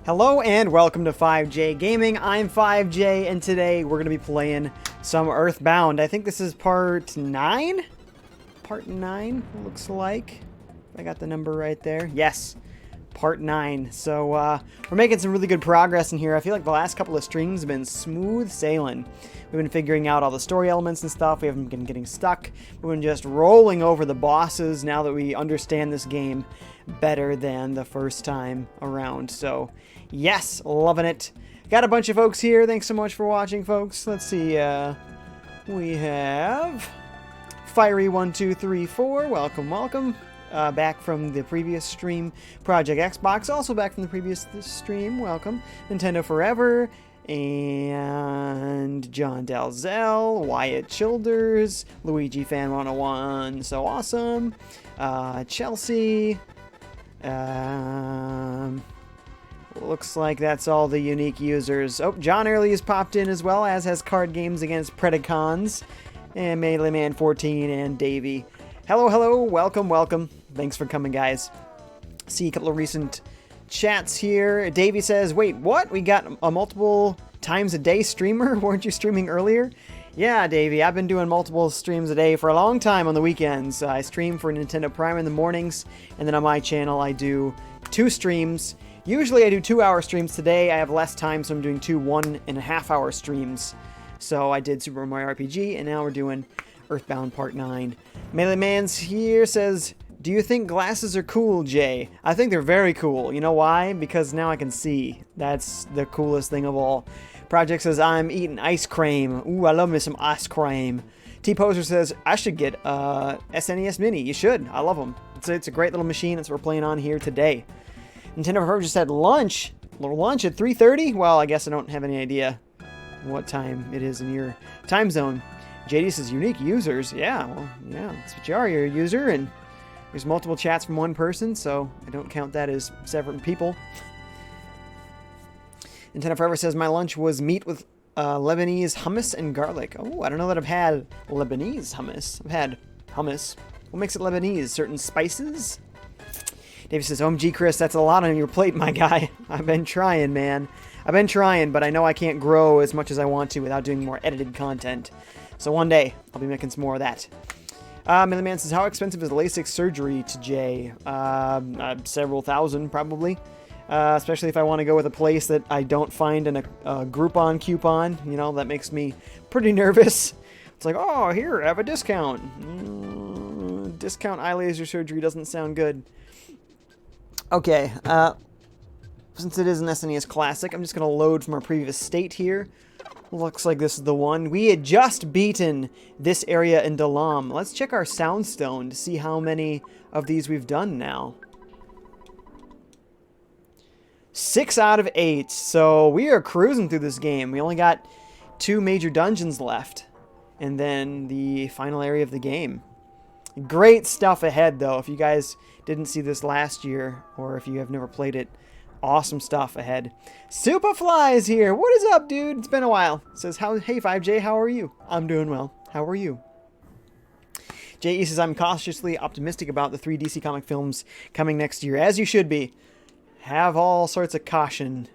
Hello and welcome to FiveJay Gaming. I'm FiveJay and today we're going to be playing some EarthBound. I think this is part 9? Part 9, looks like. I got the number right there. Yes, part 9. So we're making some really good progress in here. I feel like the last couple of streams have been smooth sailing. We've been figuring out all the story elements and stuff. We haven't been getting stuck. We've been just rolling over the bosses now that we understand this game better than the first time around. So yes, loving it. Got a bunch of folks here. Thanks so much for watching, folks. Let's see. We have Fiery1234. Welcome, welcome. Back from the previous stream. Project Xbox, also back from the previous stream. Welcome. Nintendo Forever. And John Dalzell, Wyatt Childers, Luigi Fan 101, so awesome. Chelsea. Looks like that's all the unique users. Oh, John Early has popped in as well, as has Card Games Against Predacons, and Melee-Man14 and Davey. Hello, hello, welcome, welcome. Thanks for coming, guys. See a couple of recent chats here. Davey says, wait, what? We got a multiple times a day streamer? Weren't you streaming earlier? Yeah, Davey, I've been doing multiple streams a day for a long time on the weekends. I stream for Nintendo Prime in the mornings, and then on my channel I do 2 streams. Usually I do 2-hour streams. Today I have less time, so I'm doing 2 1.5-hour streams. So I did Super Mario RPG, and now we're doing EarthBound Part 9. Melee Man's here says, do you think glasses are cool, Jay? I think they're very cool. You know why? Because now I can see. That's the coolest thing of all. Project says, I'm eating ice cream. Ooh, I love me some ice cream. T-Poser says, I should get a SNES Mini. You should. I love them. It's a great little machine. That's what we're playing on here today. Nintendo Forever just had lunch. A little lunch at 3:30? Well, I guess I don't have any idea what time it is in your time zone. JD says, unique users. Yeah, well, yeah, that's what you are. You're a user, and there's multiple chats from one person, so I don't count that as separate people. Nintendo Forever says, my lunch was meat with Lebanese hummus and garlic. Oh, I don't know that I've had Lebanese hummus. I've had hummus. What makes it Lebanese? Certain spices? David says, OMG, Chris, that's a lot on your plate, my guy. I've been trying, man. I've been trying, but I know I can't grow as much as I want to without doing more edited content. So one day, I'll be making some more of that. Millie Man says, how expensive is LASIK surgery to Jay? Several thousand, probably. Especially if I want to go with a place that I don't find in a Groupon coupon. You know, that makes me pretty nervous. It's like, oh, here, have a discount. Discount eye laser surgery doesn't sound good. Okay, since it is an SNES Classic, I'm just going to load from our previous state here. Looks like this is the one. We had just beaten this area in Dalam. Let's check our Soundstone to see how many of these we've done now. 6 out of 8. So we are cruising through this game. We only got 2 major dungeons left. And then the final area of the game. Great stuff ahead, though. If you guys didn't see this last year, or if you have never played it, awesome stuff ahead. Superfly is here. What is up, dude? It's been a while. Says, hey, FiveJay, how are you? I'm doing well. How are you? J.E. says, I'm cautiously optimistic about the 3 DC comic films coming next year, as you should be. Have all sorts of caution.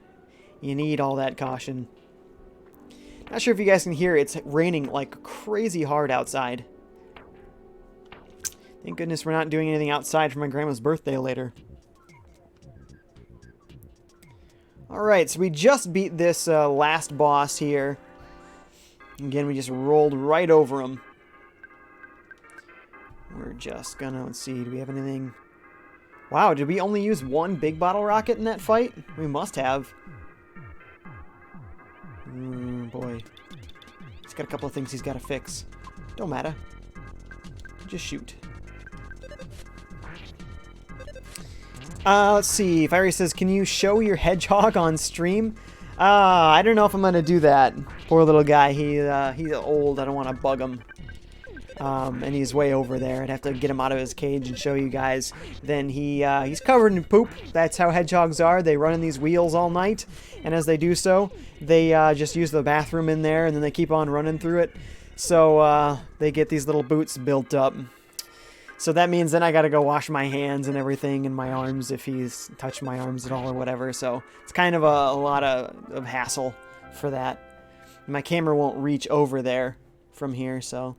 You need all that caution. Not sure if you guys can hear, it's raining like crazy hard outside. Thank goodness we're not doing anything outside for my grandma's birthday later. Alright, so we just beat this last boss here. Again, we just rolled right over him. We're just gonna, let's see, do we have anything? Wow, did we only use 1 big bottle rocket in that fight? We must have. Boy. He's got a couple of things he's got to fix. Don't matter. Just shoot. Let's see. Fiery says, can you show your hedgehog on stream? I don't know if I'm going to do that. Poor little guy. He's old. I don't want to bug him. And he's way over there. I'd have to get him out of his cage and show you guys. Then he's covered in poop. That's how hedgehogs are. They run in these wheels all night. And as they do so, they just use the bathroom in there. And then they keep on running through it. So they get these little boots built up. So that means then I gotta go wash my hands and everything and my arms if he's touched my arms at all or whatever. So it's kind of a lot of hassle for that. My camera won't reach over there from here, so.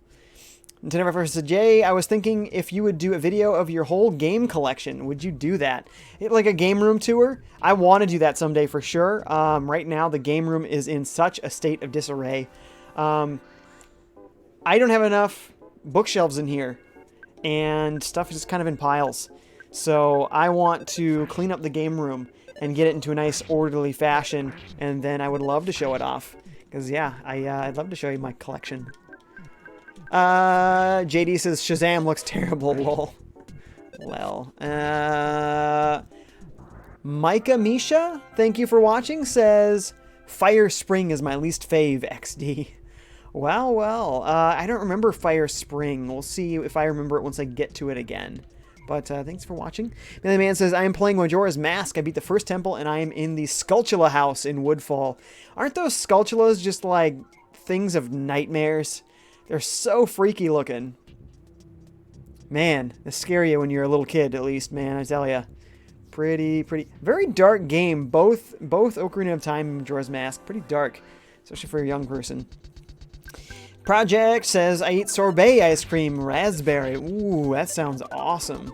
Nintendo vs. Jay, I was thinking if you would do a video of your whole game collection, would you do that? Like a game room tour? I want to do that someday for sure. Right now, the game room is in such a state of disarray. I don't have enough bookshelves in here, and stuff is just kind of in piles. So I want to clean up the game room and get it into a nice orderly fashion, and then I would love to show it off. Because, yeah, I'd love to show you my collection. JD says Shazam looks terrible, lol. Well, Micah Misha, thank you for watching, says Fire Spring is my least fave, XD. Well, I don't remember Fire Spring. We'll see if I remember it once I get to it again. But thanks for watching. Melee Man says, I am playing Majora's Mask. I beat the first temple, and I am in the Skulltula house in Woodfall. Aren't those Skulltulas just like things of nightmares? They're so freaky looking. Man, they scare you when you're a little kid, at least, man, I tell ya. Pretty. Very dark game. Both Ocarina of Time and Majora's Mask. Pretty dark, especially for a young person. Project says, I eat sorbet ice cream, raspberry. Ooh, that sounds awesome.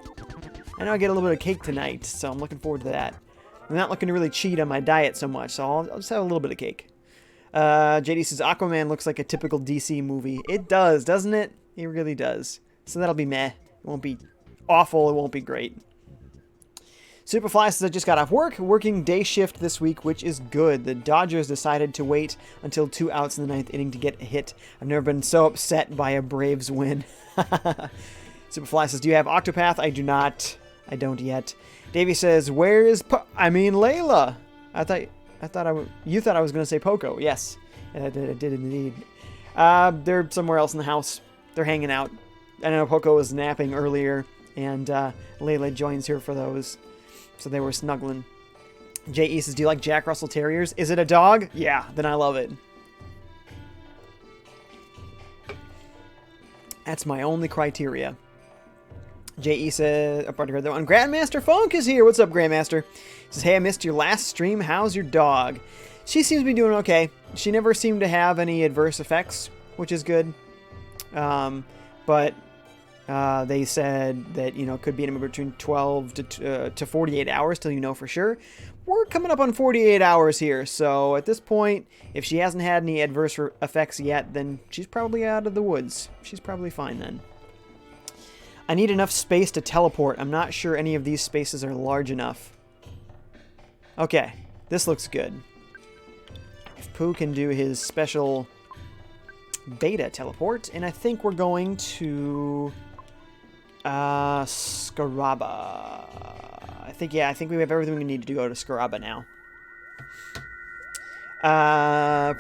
I know I get a little bit of cake tonight, so I'm looking forward to that. I'm not looking to really cheat on my diet so much, so I'll just have a little bit of cake. JD says, Aquaman looks like a typical DC movie. It does, doesn't it? It really does. So that'll be meh. It won't be awful. It won't be great. Superfly says, I just got off work, working day shift this week, which is good. The Dodgers decided to wait until 2 outs in the 9th inning to get a hit. I've never been so upset by a Braves win. Superfly says, do you have Octopath? I do not. I don't yet. Davey says, where is Layla? You thought I was going to say Poco. Yes, I did indeed. They're somewhere else in the house. They're hanging out. I know Poco was napping earlier, and Layla joins her for those. So they were snuggling. J.E. says, do you like Jack Russell Terriers? Is it a dog? Yeah, then I love it. That's my only criteria. J.E. says, Grandmaster Funk is here. What's up, Grandmaster? He says, hey, I missed your last stream. How's your dog? She seems to be doing okay. She never seemed to have any adverse effects, which is good. But they said that, it could be anywhere between 12 to 48 hours till you know for sure. We're coming up on 48 hours here. So at this point, if she hasn't had any adverse effects yet, then she's probably out of the woods. She's probably fine then. I need enough space to teleport. I'm not sure any of these spaces are large enough. Okay, this looks good. If Pooh can do his special beta teleport, and I think we're going to Scaraba. I think we have everything we need to go to Scaraba now.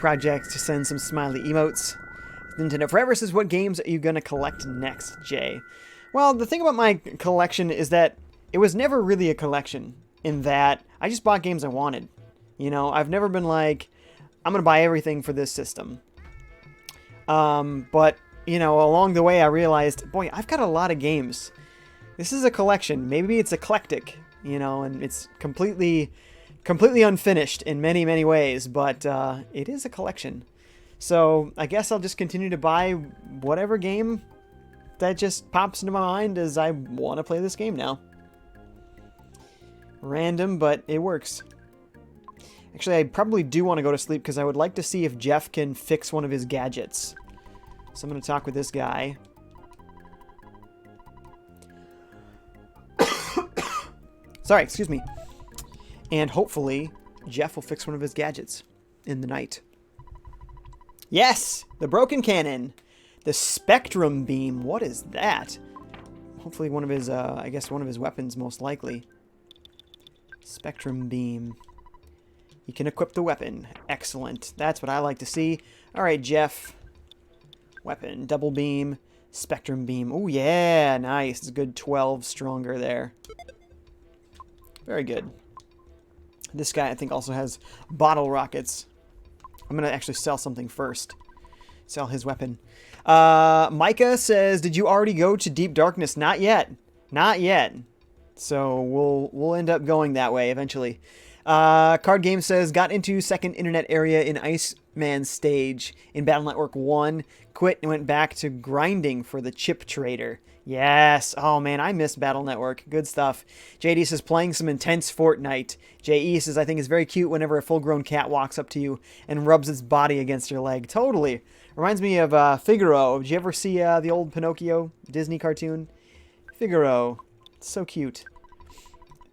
Project to send some smiley emotes. Nintendo Forever says, what games are you going to collect next, Jay? Well, the thing about my collection is that it was never really a collection, in that I just bought games I wanted. I've never been like, I'm going to buy everything for this system. But, along the way I realized, boy, I've got a lot of games. This is a collection. Maybe it's eclectic, and it's completely unfinished in many, many ways, but it is a collection. So I guess I'll just continue to buy whatever game that just pops into my mind as I want to play this game now. Random, but it works. Actually, I probably do want to go to sleep because I would like to see if Jeff can fix one of his gadgets. So I'm going to talk with this guy. Sorry, excuse me. And hopefully, Jeff will fix one of his gadgets in the night. Yes! The broken cannon. The Spectrum Beam. What is that? Hopefully one of his, I guess one of his weapons, most likely. Spectrum Beam. You can equip the weapon. Excellent. That's what I like to see. Alright, Jeff. Weapon. Double Beam. Spectrum Beam. Oh, yeah. Nice. It's a good 12 stronger there. Very good. This guy, I think, also has bottle rockets. I'm going to actually sell something first. Sell his weapon. Micah says, did you already go to Deep Darkness? Not yet. Not yet. So we'll end up going that way eventually. Card Game says, got into second internet area in Iceman stage in Battle Network 1. Quit and went back to grinding for the chip trader. Yes. Oh, man, I miss Battle Network. Good stuff. JD says, playing some intense Fortnite. JE says, I think it's very cute whenever a full-grown cat walks up to you and rubs its body against your leg. Totally. Reminds me of Figaro. Did you ever see the old Pinocchio Disney cartoon? Figaro. It's so cute.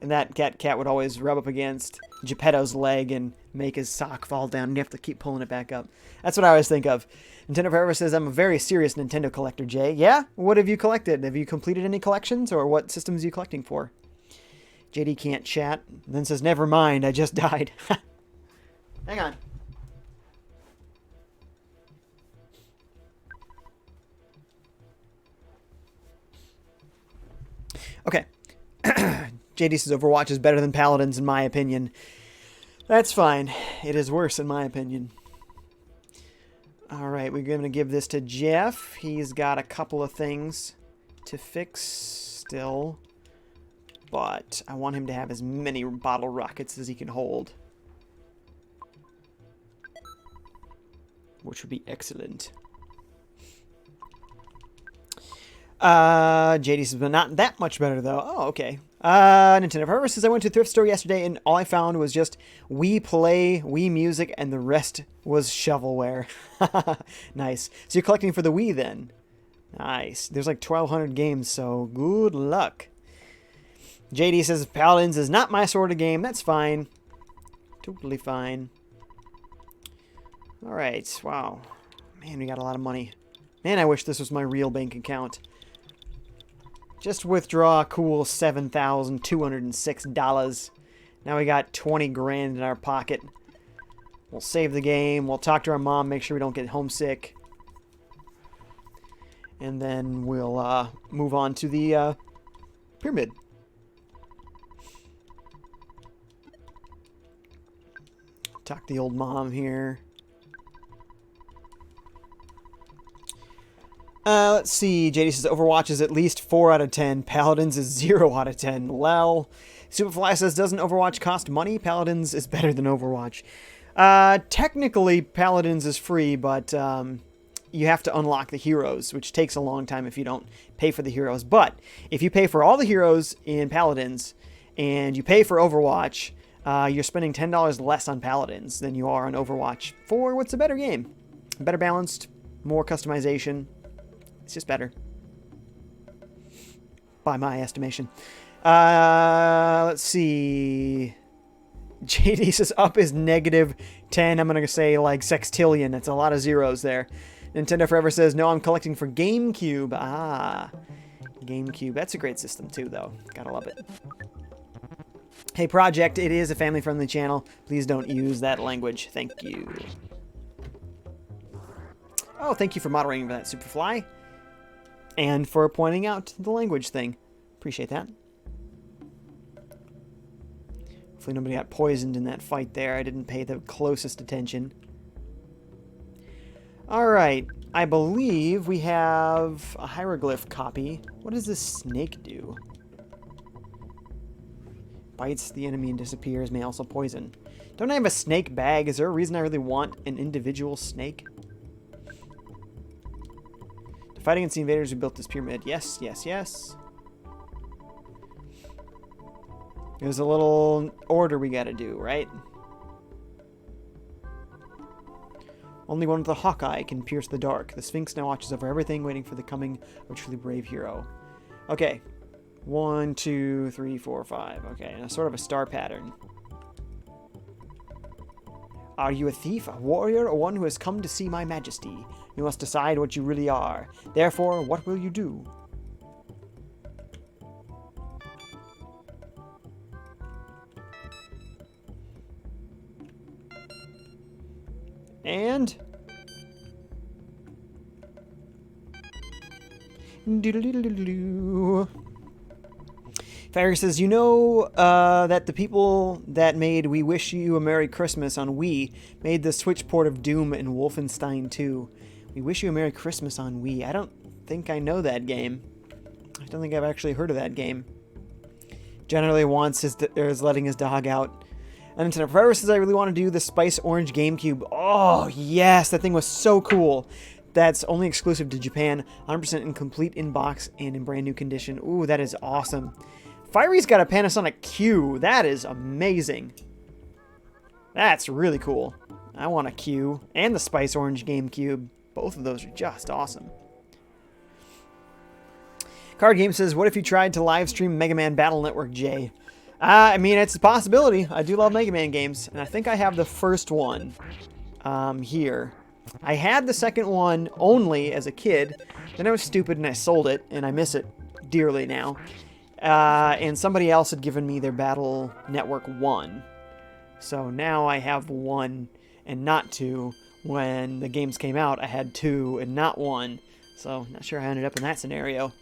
And that cat would always rub up against Geppetto's leg and make his sock fall down, and you have to keep pulling it back up. That's what I always think of. Nintendo Forever says, I'm a very serious Nintendo collector, Jay. Yeah? What have you collected? Have you completed any collections, or what systems are you collecting for? JD can't chat, and then says, never mind, I just died. Hang on. Okay. JD says Overwatch is better than Paladins in my opinion. That's fine. It is worse in my opinion. Alright, we're going to give this to Jeff. He's got a couple of things to fix still. But I want him to have as many bottle rockets as he can hold. Which would be excellent. JD says, but not that much better, though. Oh, okay. Nintendo Forever says, I went to a thrift store yesterday, and all I found was just Wii Play, Wii Music, and the rest was shovelware. Nice. So you're collecting for the Wii, then? Nice. There's like 1,200 games, so good luck. JD says, Paladins is not my sort of game. That's fine. Totally fine. Alright, wow. Man, we got a lot of money. Man, I wish this was my real bank account. Just withdraw a cool $7,206. Now we got 20 grand in our pocket. We'll save the game. We'll talk to our mom, make sure we don't get homesick. And then we'll move on to the pyramid. Talk to the old mom here. Let's see. JD says Overwatch is at least 4 out of 10. Paladins is 0 out of 10. Lel. Superfly says, doesn't Overwatch cost money? Paladins is better than Overwatch. Technically, Paladins is free, but you have to unlock the heroes, which takes a long time if you don't pay for the heroes. But if you pay for all the heroes in Paladins and you pay for Overwatch, you're spending $10 less on Paladins than you are on Overwatch for what's a better game. Better balanced, more customization. It's just better. By my estimation. Let's see. JD says up is -10. I'm going to say like sextillion. That's a lot of zeros there. Nintendo Forever says, no, I'm collecting for GameCube. Ah, GameCube. That's a great system too, though. Gotta love it. Hey, Project, it is a family-friendly channel. Please don't use that language. Thank you. Oh, thank you for moderating that, Superfly. And for pointing out the language thing. Appreciate that. Hopefully nobody got poisoned in that fight there. I didn't pay the closest attention. Alright, I believe we have a hieroglyph copy. What does this snake do? Bites the enemy and disappears, may also poison. Don't I have a snake bag? Is there a reason I really want an individual snake? To fight against the invaders who built this pyramid. Yes, yes, yes. There's a little order we gotta do, right? Only one with a Hawkeye can pierce the dark. The Sphinx now watches over everything, waiting for the coming of a truly brave hero. Okay. 1, 2, 3, 4, 5. Okay, and a sort of a star pattern. Are you a thief, a warrior, or one who has come to see my majesty? You must decide what you really are. Therefore, what will you do? And... doodle-doodle-doodle-doo. Fire says, you know that the people that made We Wish You a Merry Christmas on Wii made the Switch port of Doom and Wolfenstein 2. We Wish You a Merry Christmas on Wii. I don't think I know that game. I don't think I've actually heard of that game. Generally is letting his dog out. And Nintendo Forever says, I really want to do the Spice Orange GameCube. Oh, yes, that thing was so cool. That's only exclusive to Japan. 100% in complete in-box and in brand new condition. Ooh, that is awesome. Fiery's got a Panasonic Q. That is amazing. That's really cool. I want a Q. And the Spice Orange GameCube. Both of those are just awesome. Card Game says, what if you tried to live stream Mega Man Battle Network, Jay? I mean, it's a possibility. I do love Mega Man games, and I think I have the first one here. I had the second one only as a kid, then I was stupid and I sold it, and I miss it dearly now. And somebody else had given me their Battle Network 1. So now I have 1 and not 2. When the games came out, I had 2 and not 1. So, not sure how I ended up in that scenario.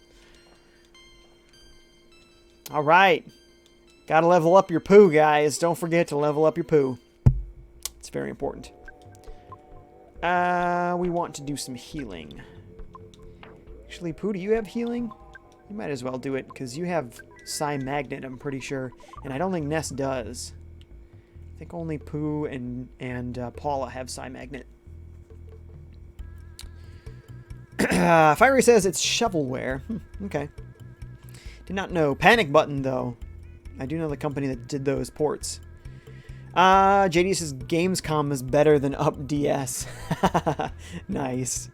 Alright. Gotta level up your poo, guys. Don't forget to level up your poo. It's very important. We want to do some healing. Actually, Pooh, do you have healing? You might as well do it, because you have Psi Magnet, I'm pretty sure. And I don't think Ness does. I think only Pooh and Paula have Psi Magnet. Fiery says it's shovelware. Okay. Did not know. Panic Button, though. I do know the company that did those ports. JD says Gamescom is better than Up DS. Nice.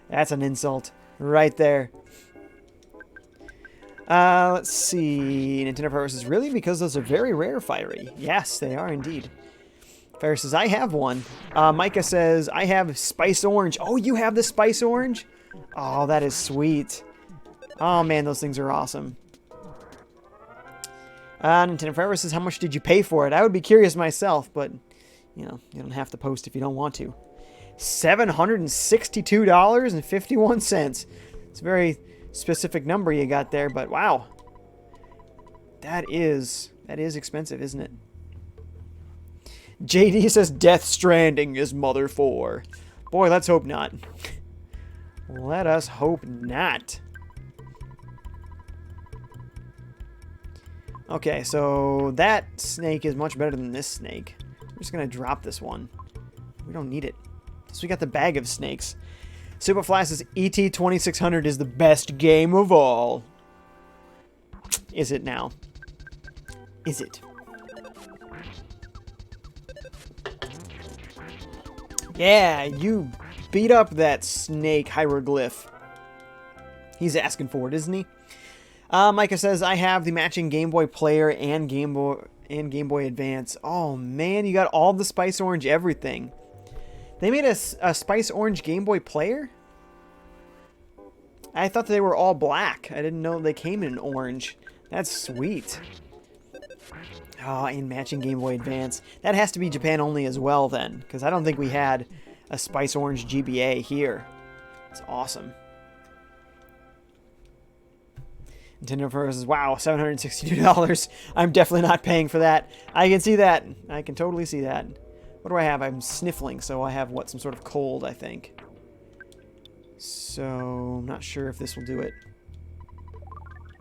That's an insult right there. Let's see. Nintendo Power says, really? Because those are very rare, Fiery. Yes, they are indeed. Fiery says, I have one. Micah says, I have Spice Orange. Oh, you have the Spice Orange? Oh, that is sweet. Oh, man, those things are awesome. Nintendo Forever says, how much did you pay for it? I would be curious myself, but, you know, you don't have to post if you don't want to. $762.51. It's a very specific number you got there, but wow. That is expensive, isn't it? JD says, Death Stranding is Mother 4. Boy, let's hope not. Let us hope not. Okay, so that snake is much better than this snake. I'm just going to drop this one. We don't need it. So we got the bag of snakes. Superfly says ET 2600 is the best game of all. Is it now? Is it? Yeah, you beat up that snake hieroglyph. He's asking for it, isn't he? Micah says, I have the matching Game Boy Player and Game Boy Advance. Oh, man, you got all the Spice Orange everything. They made a Spice Orange Game Boy Player? I thought they were all black. I didn't know they came in orange. That's sweet. Oh, and matching Game Boy Advance. That has to be Japan only as well, then, because I don't think we had a Spice Orange GBA here. It's awesome. Nintendo says, wow, $762. I'm definitely not paying for that. I can see that. I can totally see that. What do I have? I'm sniffling, so I have, what, some sort of cold, I think. So, I'm not sure if this will do it.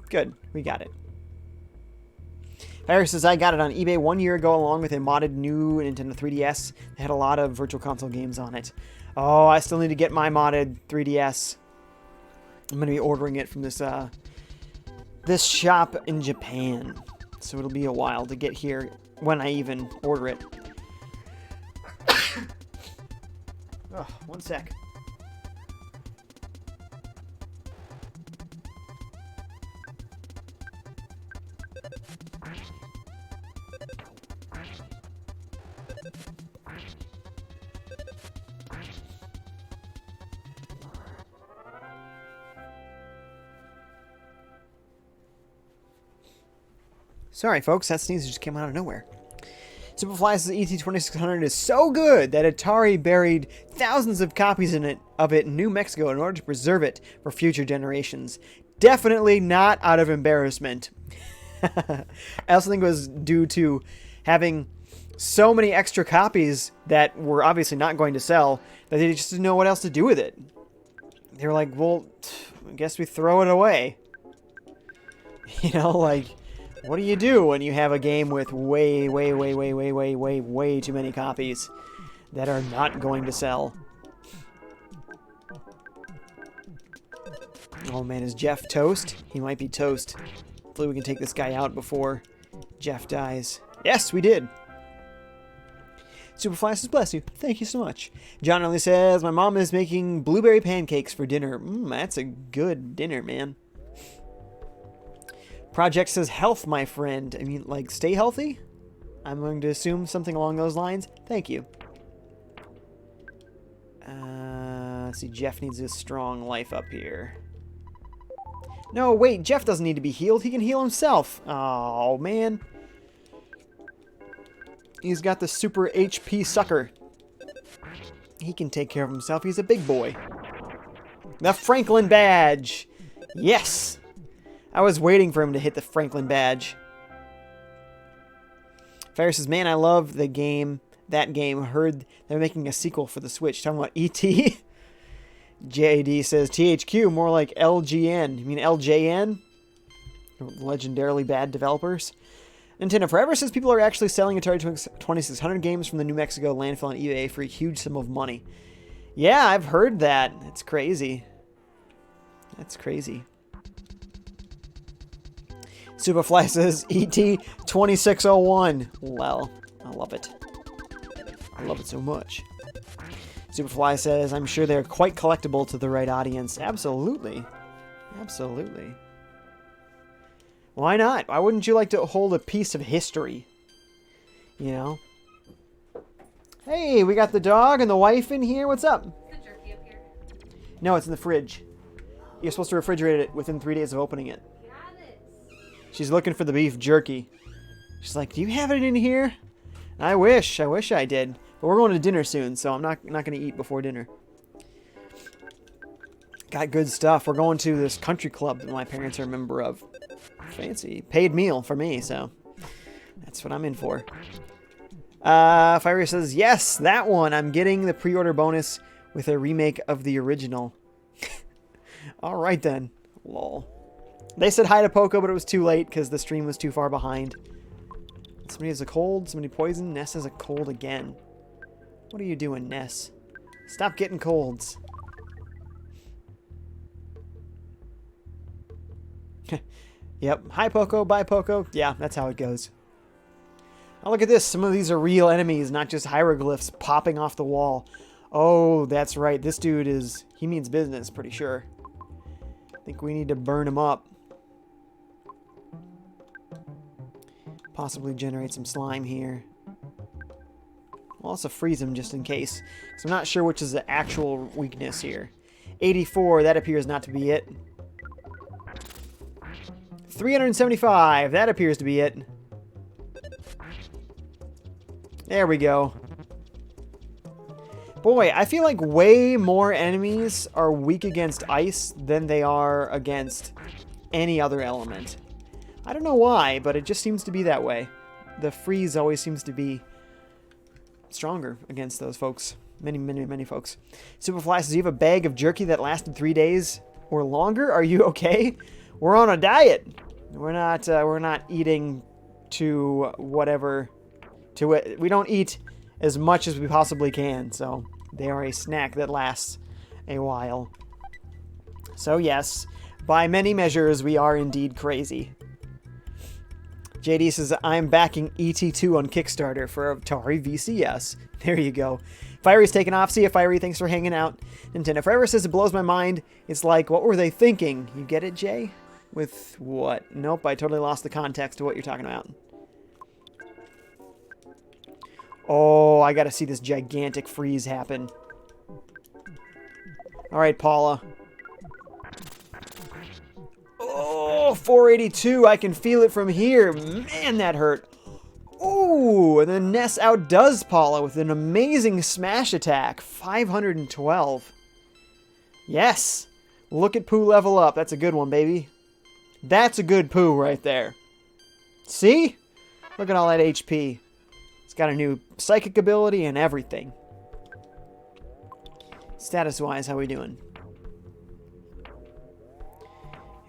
Good, we got it. Fire says, I got it on eBay 1 year ago along with a modded new Nintendo 3DS. It had a lot of Virtual Console games on it. Oh, I still need to get my modded 3DS. I'm going to be ordering it from this shop in Japan. So it'll be a while to get here when I even order it. Oh, one sec. Sorry, folks, that sneeze just came out of nowhere. Superfly says ET 2600 is so good that Atari buried thousands of copies of it in New Mexico in order to preserve it for future generations. Definitely not out of embarrassment. I also think it was due to having so many extra copies that were obviously not going to sell that they just didn't know what else to do with it. They were like, well, I guess we throw it away. You know, like, what do you do when you have a game with way too many copies that are not going to sell? Oh man, is Jeff toast? He might be toast. Hopefully we can take this guy out before Jeff dies. Yes, we did. Superfly says, bless you. Thank you so much. John only says, my mom is making blueberry pancakes for dinner. That's a good dinner, man. Project says, health, my friend. I mean, like, stay healthy? I'm going to assume something along those lines. Thank you. Let's see, Jeff needs a strong life up here. No, wait, Jeff doesn't need to be healed. He can heal himself. Oh, man. He's got the super HP sucker. He can take care of himself. He's a big boy. The Franklin badge. Yes. I was waiting for him to hit the Franklin badge. Fire says, man, I love the game. That game. Heard they're making a sequel for the Switch. Talking about E.T. JD says, THQ, more like LGN. You mean LJN? Legendarily bad developers. Nintendo Forever says people are actually selling Atari 2600 games from the New Mexico landfill on eBay for a huge sum of money. Yeah, I've heard that. It's crazy. That's crazy. Superfly says, ET 2601. Well, I love it. I love it so much. Superfly says, I'm sure they're quite collectible to the right audience. Absolutely. Absolutely. Why not? Why wouldn't you like to hold a piece of history? You know? Hey, we got the dog and the wife in here. What's up? Is the jerky up here? No, it's in the fridge. You're supposed to refrigerate it within 3 days of opening it. Got it. She's looking for the beef jerky. She's like, do you have it in here? I wish I did. But we're going to dinner soon, so I'm not going to eat before dinner. Got good stuff. We're going to this country club that my parents are a member of. Fancy. Paid meal for me, so that's what I'm in for. Fiery says, yes, that one. I'm getting the pre-order bonus with a remake of the original. All right, then. Lol. They said hi to Poco, but it was too late because the stream was too far behind. Somebody has a cold. Somebody poisoned. Ness has a cold again. What are you doing, Ness? Stop getting colds. Yep. Hi, Poco. Bye, Poco. Yeah, that's how it goes. Oh, look at this. Some of these are real enemies, not just hieroglyphs popping off the wall. Oh, that's right. This dude is... He means business, pretty sure. I think we need to burn him up. Possibly generate some slime here. We'll also freeze him just in case. So I'm not sure which is the actual weakness here. 84, that appears not to be it. 375, that appears to be it. There we go. Boy, I feel like way more enemies are weak against ice than they are against any other element. I don't know why, but it just seems to be that way. The freeze always seems to be stronger against those folks. Many folks. Superfly says, you have a bag of jerky that lasted 3 days or longer? Are you okay? We're on a diet. We're not eating to whatever. To it. We don't eat as much as we possibly can, so they are a snack that lasts a while. So yes, by many measures, we are indeed crazy. JD says, I'm backing ET2 on Kickstarter for Atari VCS. There you go. Fiery's taking off. See ya, Fiery. Thanks for hanging out. Nintendo Forever says, it blows my mind. It's like, what were they thinking? You get it, Jay? With what? Nope, I totally lost the context of what you're talking about. Oh, I gotta see this gigantic freeze happen. Alright, Paula. Oh, 482. I can feel it from here. Man, that hurt. Ooh, and then Ness outdoes Paula with an amazing smash attack. 512. Yes. Look at Pooh level up. That's a good one, baby. That's a good Pooh right there. See? Look at all that HP. It's got a new psychic ability and everything. Status-wise, how we doing?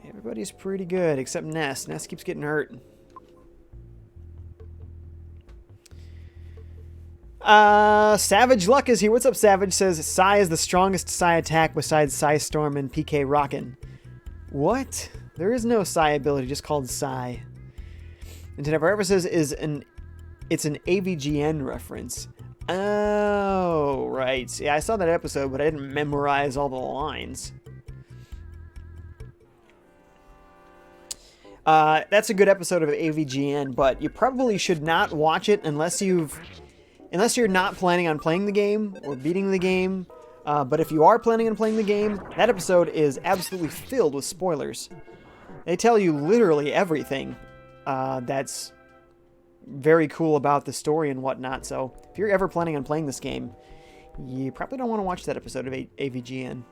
Everybody's pretty good, except Ness. Ness keeps getting hurt. Savage Luck is here. What's up, Savage? Says, Psy is the strongest Psy attack besides Psy Storm and PK Rockin'. What? There is no Psy ability, just called Psy. Nintendo Forever says, it's an AVGN reference. Oh, right. Yeah, I saw that episode, but I didn't memorize all the lines. That's a good episode of AVGN, but you probably should not watch it unless you're not planning on playing the game or beating the game. But if you are planning on playing the game, that episode is absolutely filled with spoilers. They tell you literally everything that's very cool about the story and whatnot. So if you're ever planning on playing this game, you probably don't want to watch that episode of AVGN.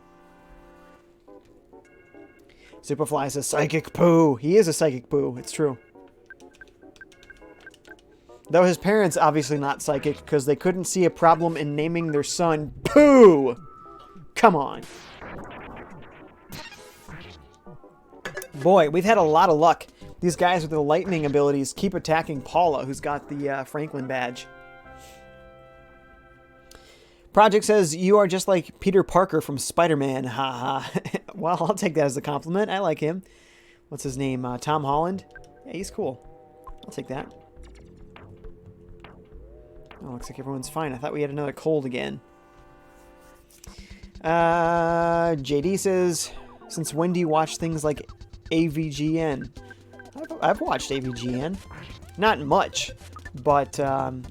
Superfly says, Psychic Poo. He is a Psychic Poo. It's true. Though his parents obviously not psychic because they couldn't see a problem in naming their son Pooh. Come on. Boy, we've had a lot of luck. These guys with the lightning abilities keep attacking Paula, who's got the Franklin badge. Project says, you are just like Peter Parker from Spider-Man. Haha. Well, I'll take that as a compliment. I like him. What's his name? Tom Holland? Yeah, he's cool. I'll take that. Oh, looks like everyone's fine. I thought we had another cold again. JD says, since when do you watch things like AVGN? I've watched AVGN. Not much, but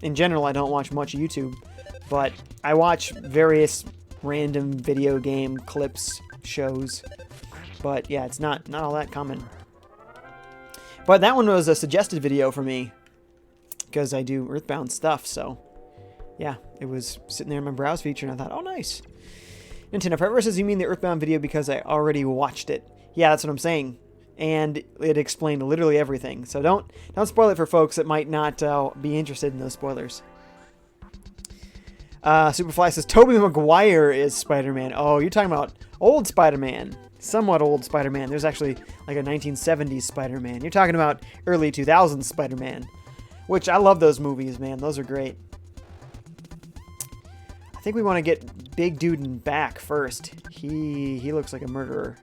in general, I don't watch much YouTube. But I watch various random video game clips, shows. But yeah, it's not all that common. But that one was a suggested video for me, because I do EarthBound stuff, so yeah, it was sitting there in my browse feature, and I thought, oh, nice. Nintendo Forever says, you mean the EarthBound video because I already watched it. Yeah, that's what I'm saying. And it explained literally everything. So don't spoil it for folks that might not be interested in those spoilers. Superfly says, Tobey Maguire is Spider-Man. Oh, you're talking about old Spider-Man. Somewhat old Spider-Man. There's actually like a 1970s Spider-Man. You're talking about early 2000s Spider-Man. Which, I love those movies, man. Those are great. I think we want to get Big Dude in back first. He looks like a murderer.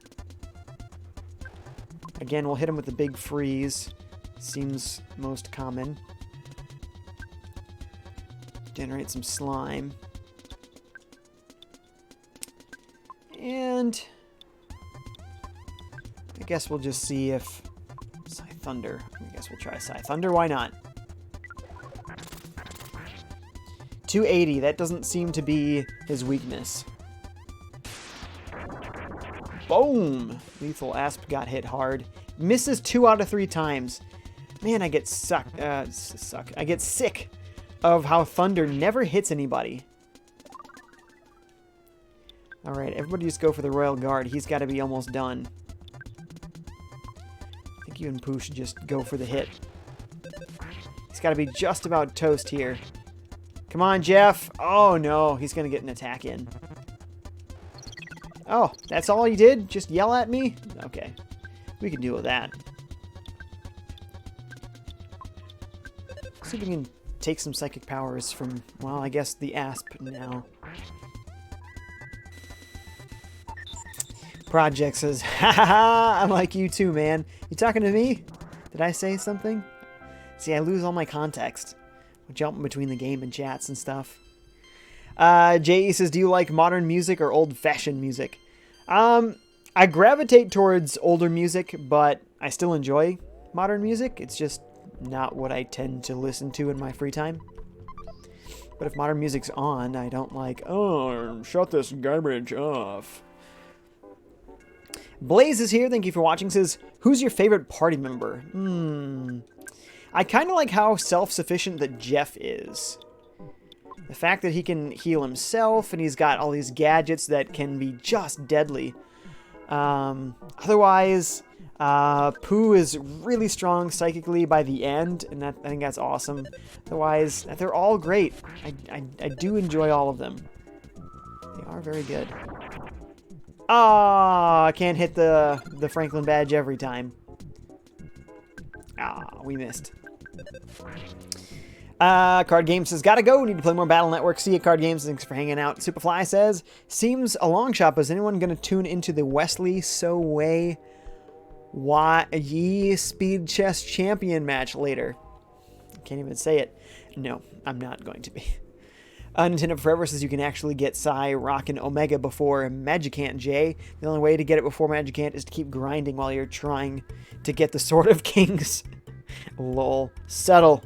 Again, we'll hit him with the big freeze. Seems most common. Generate some slime. And I guess we'll just see if Psy Thunder. I guess we'll try Psy Thunder. Why not? 280. That doesn't seem to be his weakness. Boom! Lethal Asp got hit hard. Misses 2 out of 3 times. Man, I get I get sick of how Thunder never hits anybody. Alright, everybody just go for the Royal Guard. He's got to be almost done. I think you and Pooh should just go for the hit. He's got to be just about toast here. Come on, Jeff. Oh, no. He's going to get an attack in. Oh, that's all you did? Just yell at me? Okay. We can deal with that. See if we can take some psychic powers from, well, I guess the Asp now. Project says, ha ha ha, I'm like you too, man. You talking to me? Did I say something? See, I lose all my context. Jumping between the game and chats and stuff. J.E. says, do you like modern music or old-fashioned music? I gravitate towards older music, but I still enjoy modern music. It's just not what I tend to listen to in my free time. But if modern music's on, I don't like, oh, shut this garbage off. Blaze is here. Thank you for watching. Says, who's your favorite party member? I kind of like how self-sufficient that Jeff is. The fact that he can heal himself and he's got all these gadgets that can be just deadly. Otherwise, Pooh is really strong psychically by the end, and I think that's awesome. Otherwise, they're all great. I do enjoy all of them. They are very good. Ah, I can't hit the Franklin badge every time. Ah, we missed. Card Games says, gotta go. Need to play more Battle Network. See you, Card Games. Thanks for hanging out. Superfly says, seems a long shot, but is anyone going to tune into the Wesley So Wei Yi Speed Chess Champion match later? Can't even say it. No, I'm not going to be. Nintendo Forever says you can actually get Psy, Rock, and Omega before Magicant, Jay. The only way to get it before Magicant is to keep grinding while you're trying to get the Sword of Kings. Lol. Subtle.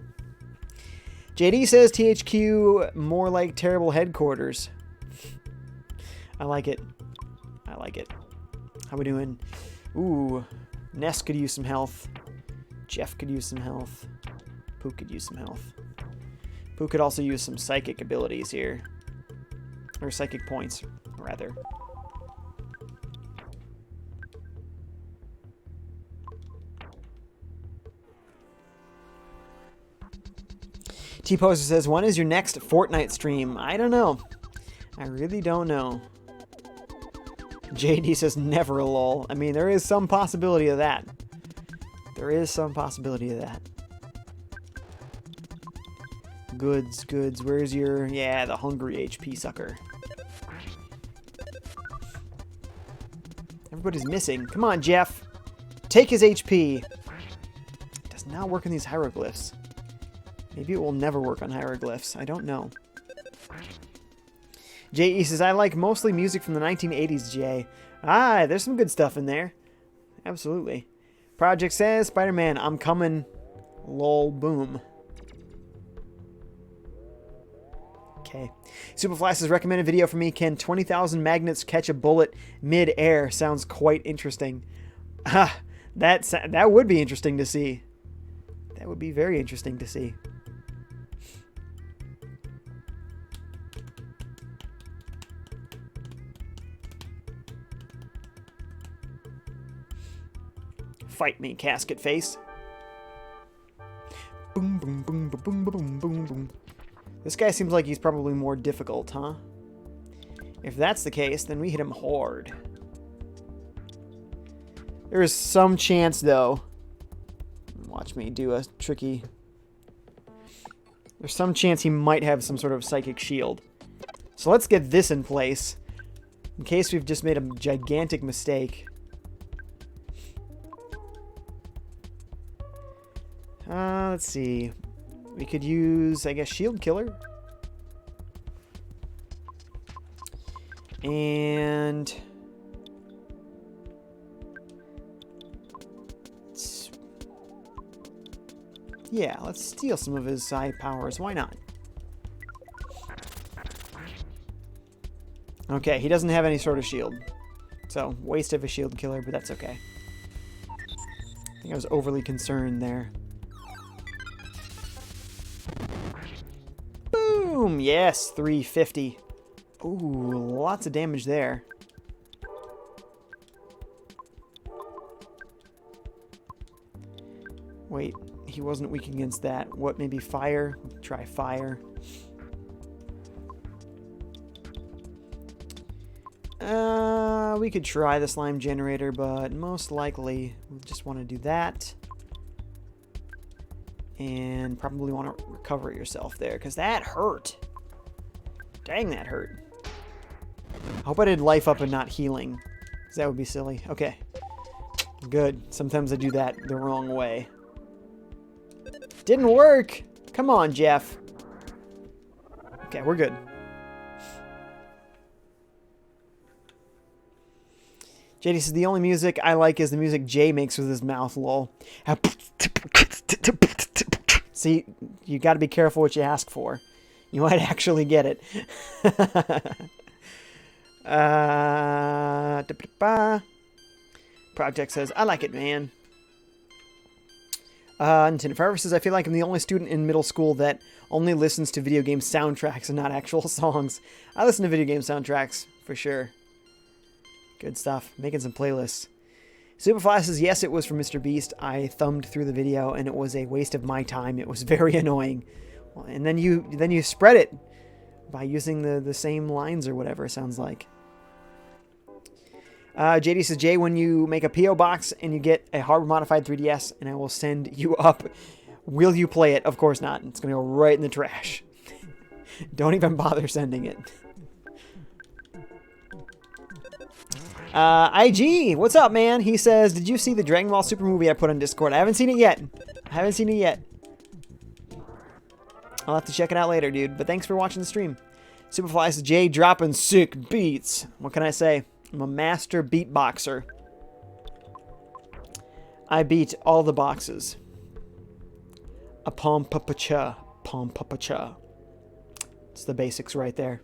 JD says THQ more like terrible headquarters. I like it. I like it. How we doing? Ooh. Ness could use some health. Jeff could use some health. Pooh could use some health. Pooh could also use some psychic abilities here. Or psychic points, rather. T-Poser says, when is your next Fortnite stream? I don't know. I really don't know. JD says, never a lol. I mean, there is some possibility of that. There is some possibility of that. Goods, goods. Where's your... Yeah, the hungry HP sucker. Everybody's missing. Come on, Jeff. Take his HP. It does not work on these hieroglyphs. Maybe it will never work on hieroglyphs. I don't know. J.E. says, I like mostly music from the 1980s, Jay. Ah, there's some good stuff in there. Absolutely. Project says, Spider-Man, I'm coming. Lol, boom. Okay. Superfly says, recommended video for me. Can 20,000 magnets catch a bullet mid-air? Sounds quite interesting. Ah, that would be interesting to see. That would be very interesting to see. Fight me, casket face. Boom, boom, boom, boom, boom, boom, boom, boom. This guy seems like he's probably more difficult, huh? If that's the case, then we hit him hard. There is some chance, though. Watch me do a tricky... There's some chance he might have some sort of psychic shield. So let's get this in place. In case we've just made a gigantic mistake. Let's see. We could use, I guess, Shield Killer. And... yeah, let's steal some of his side powers. Why not? Okay, he doesn't have any sort of shield. So, waste of a Shield Killer, but that's okay. I think I was overly concerned there. Boom! Yes, 350. Ooh, lots of damage there. Wait, he wasn't weak against that. What, maybe fire? Try fire. We could try the slime generator, but most likely we just want to do that. And probably want to recover yourself there, because that hurt. Dang, that hurt. I hope I did life up and not healing, because that would be silly. Okay. Good. Sometimes I do that the wrong way. Didn't work! Come on, Jeff. Okay, we're good. JD says, the only music I like is the music Jay makes with his mouth, lol. See, you got to be careful what you ask for. You might actually get it. Project says, I like it, man. Nintendo Forever says, I feel like I'm the only student in middle school that only listens to video game soundtracks and not actual songs. I listen to video game soundtracks, for sure. Good stuff. Making some playlists. Superfly says, yes, it was from Mr. Beast. I thumbed through the video, and it was a waste of my time. It was very annoying. And then you spread it by using the same lines or whatever it sounds like. JD says, Jay, when you make a P.O. box and you get a hardware-modified 3DS, and I will send you up, will you play it? Of course not. It's going to go right in the trash. Don't even bother sending it. IG, what's up, man? He says, did you see the Dragon Ball Super movie I put on Discord? I haven't seen it yet. I'll have to check it out later, dude. But thanks for watching the stream. Superfly says, Jay dropping sick beats. What can I say? I'm a master beatboxer. I beat all the boxes. A pom-pa-pa-cha. Pom-pa-pa-cha. It's the basics right there.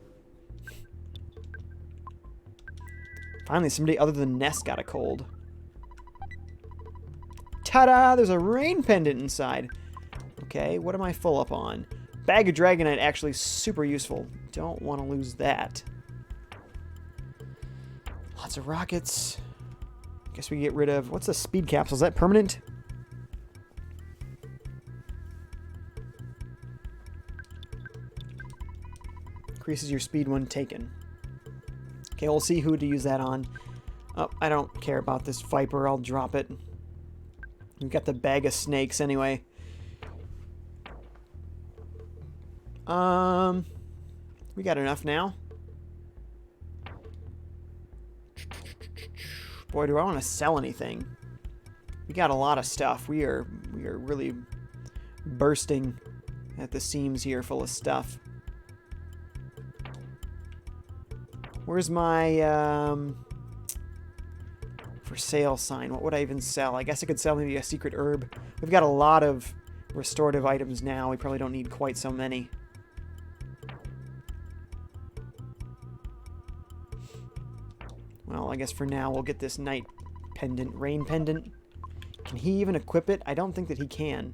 Finally, somebody other than Ness got a cold. Ta-da! There's a rain pendant inside. Okay, what am I full up on? Bag of Dragonite, actually super useful. Don't want to lose that. Lots of rockets. Guess we can get rid of... What's the speed capsule? Is that permanent? Increases your speed when taken. Okay, we'll see who to use that on. Oh, I don't care about this Viper. I'll drop it. We've got the bag of snakes anyway. We got enough now. Boy, do I want to sell anything. We got a lot of stuff. We are really bursting at the seams here, full of stuff. Where's my for sale sign? What would I even sell? I guess I could sell maybe a secret herb. We've got a lot of restorative items now. We probably don't need quite so many. Well, I guess for now we'll get this night pendant, rain pendant. Can he even equip it? I don't think that he can.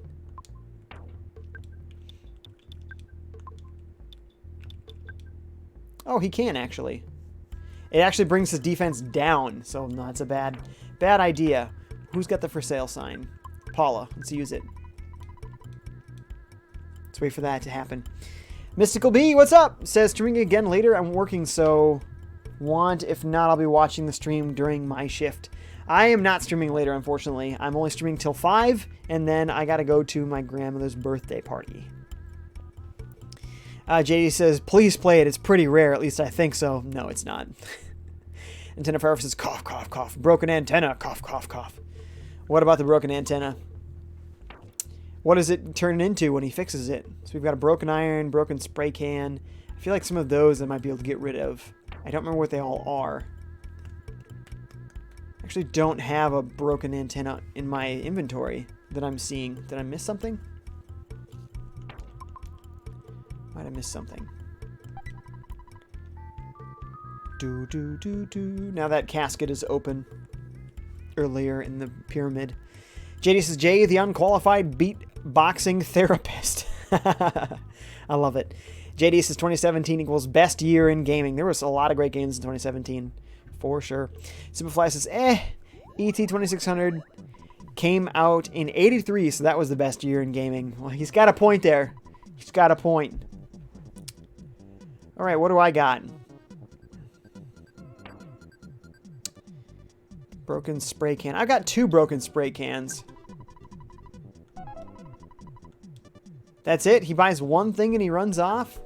Oh, he can actually. It actually brings his defense down, so no, it's a bad idea. Who's got the for sale sign? Paula. Let's use it. Let's wait for that to happen. Mystical B, what's up? Says streaming again later. I'm working, so if not, I'll be watching the stream during my shift. I am not streaming later, unfortunately. I'm only streaming till 5, and then I gotta go to my grandmother's birthday party. JD says, please play it. It's pretty rare. At least I think so. No, it's not. Antenna Forever says, cough, cough, cough. Broken antenna, cough, cough, cough. What about the broken antenna? What does it turn into when he fixes it? So we've got a broken iron, broken spray can. I feel like some of those I might be able to get rid of. I don't remember what they all are. I actually don't have a broken antenna in my inventory that I'm seeing. Did I miss something? Might have missed something. Now that casket is open earlier in the pyramid. JD says, Jay, the unqualified beatboxing therapist. I love it. JD says 2017 equals best year in gaming. There was a lot of great games in 2017, for sure. Superfly says, ET 2600 came out in 83, so that was the best year in gaming. Well, he's got a point there. He's got a point. All right, what do I got? Broken spray can. I've got 2 broken spray cans. That's it? He buys one thing and he runs off?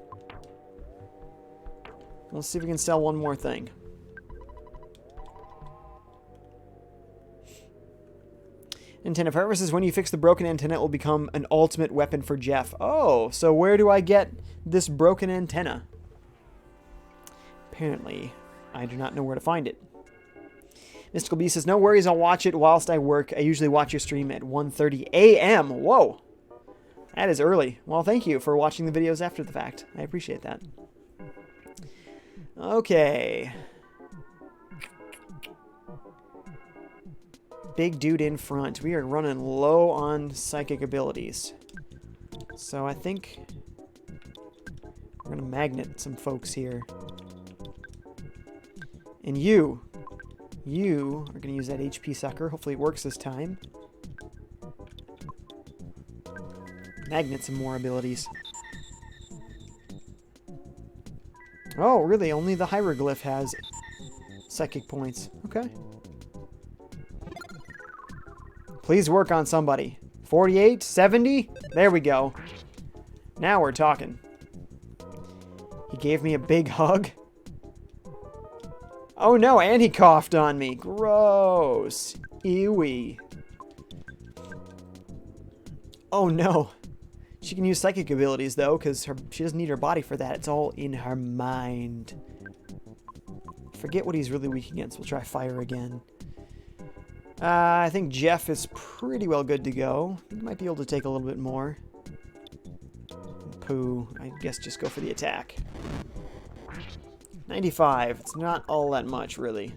Let's see if we can sell one more thing. Antenna Forever says, when you fix the broken antenna, it will become an ultimate weapon for Jeff. Oh, so where do I get this broken antenna? Apparently, I do not know where to find it. Mystical Beast says, no worries, I'll watch it whilst I work. I usually watch your stream at 1:30 a.m. Whoa. That is early. Well, thank you for watching the videos after the fact. I appreciate that. Okay. Big dude in front. We are running low on psychic abilities. So I think we're going to magnet some folks here. And you You are going to use that HP sucker. Hopefully it works this time. Magnets and more abilities. Oh, really? Only the hieroglyph has psychic points. Okay. Please work on somebody. 48, 70? There we go. Now we're talking. He gave me a big hug. Oh no, and he coughed on me. Gross. Ewy. Oh no. She can use psychic abilities though, because she doesn't need her body for that. It's all in her mind. Forget what he's really weak against. We'll try fire again. I think Jeff is pretty well good to go. He might be able to take a little bit more. Pooh, I guess just go for the attack. 95. It's not all that much, really.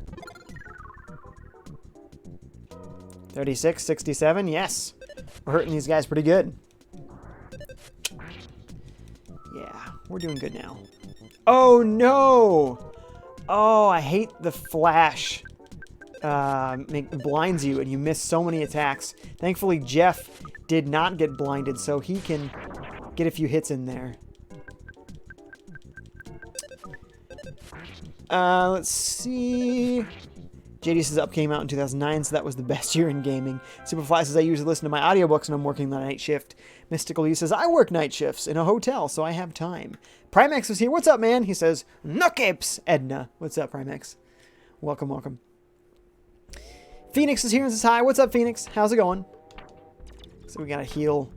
36, 67. Yes. We're hurting these guys pretty good. Yeah, we're doing good now. Oh, no! Oh, I hate the flash. Blinds you, and you miss so many attacks. Thankfully, Jeff did not get blinded, so he can get a few hits in there. Let's see. JD says Up came out in 2009, so that was the best year in gaming. Superfly says I usually listen to my audiobooks when I'm working the night shift. Mystical U says I work night shifts in a hotel, so I have time. Primex is here. What's up, man? He says, Nucapes, Edna. What's up, Primex? Welcome, welcome. Phoenix is here and says hi. What's up, Phoenix? How's it going? So we gotta heal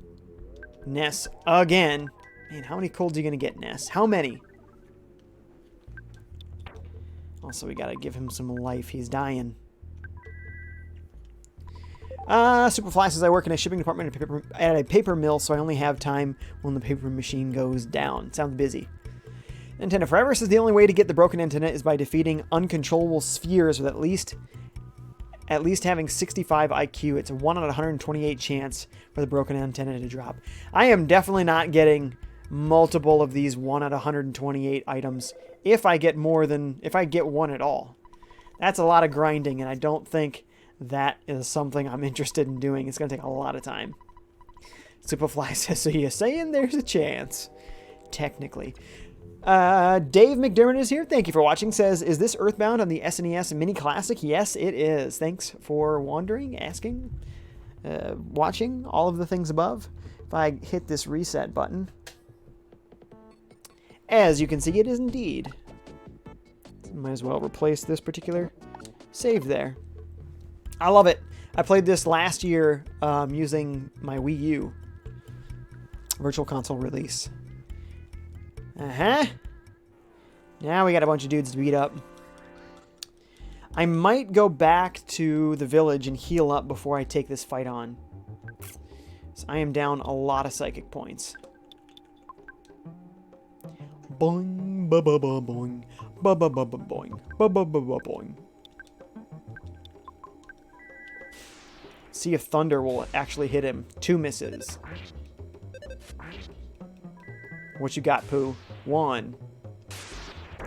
Ness again. Man, how many colds are you gonna get, Ness? How many? Also, we gotta give him some life. He's dying. Superfly says I work in a shipping department at a paper mill, so I only have time when the paper machine goes down. Sounds busy. Nintendo Forever says the only way to get the broken antenna is by defeating uncontrollable spheres with at least having 65 IQ. It's a 1 out of 128 chance for the broken antenna to drop. I am definitely not getting multiple of these 1 out of 128 items if I get one at all. That's a lot of grinding, and I don't think that is something I'm interested in doing. It's going to take a lot of time. Superfly says, so you're saying there's a chance? Technically. Dave McDermott is here. Thank you for watching. Says, is this EarthBound on the SNES Mini Classic? Yes, it is. Thanks for wandering, asking, watching, all of the things above. If I hit this reset button, as you can see, it is indeed. Might as well replace this particular save there. I love it. I played this last year using my Wii U Virtual Console release. Now we got a bunch of dudes to beat up. I might go back to the village and heal up before I take this fight on. So I am down a lot of psychic points. Boing, ba ba ba boing, ba ba ba ba boing, ba ba ba ba boing. See if thunder will actually hit him. 2 misses. What you got, Pooh? 1.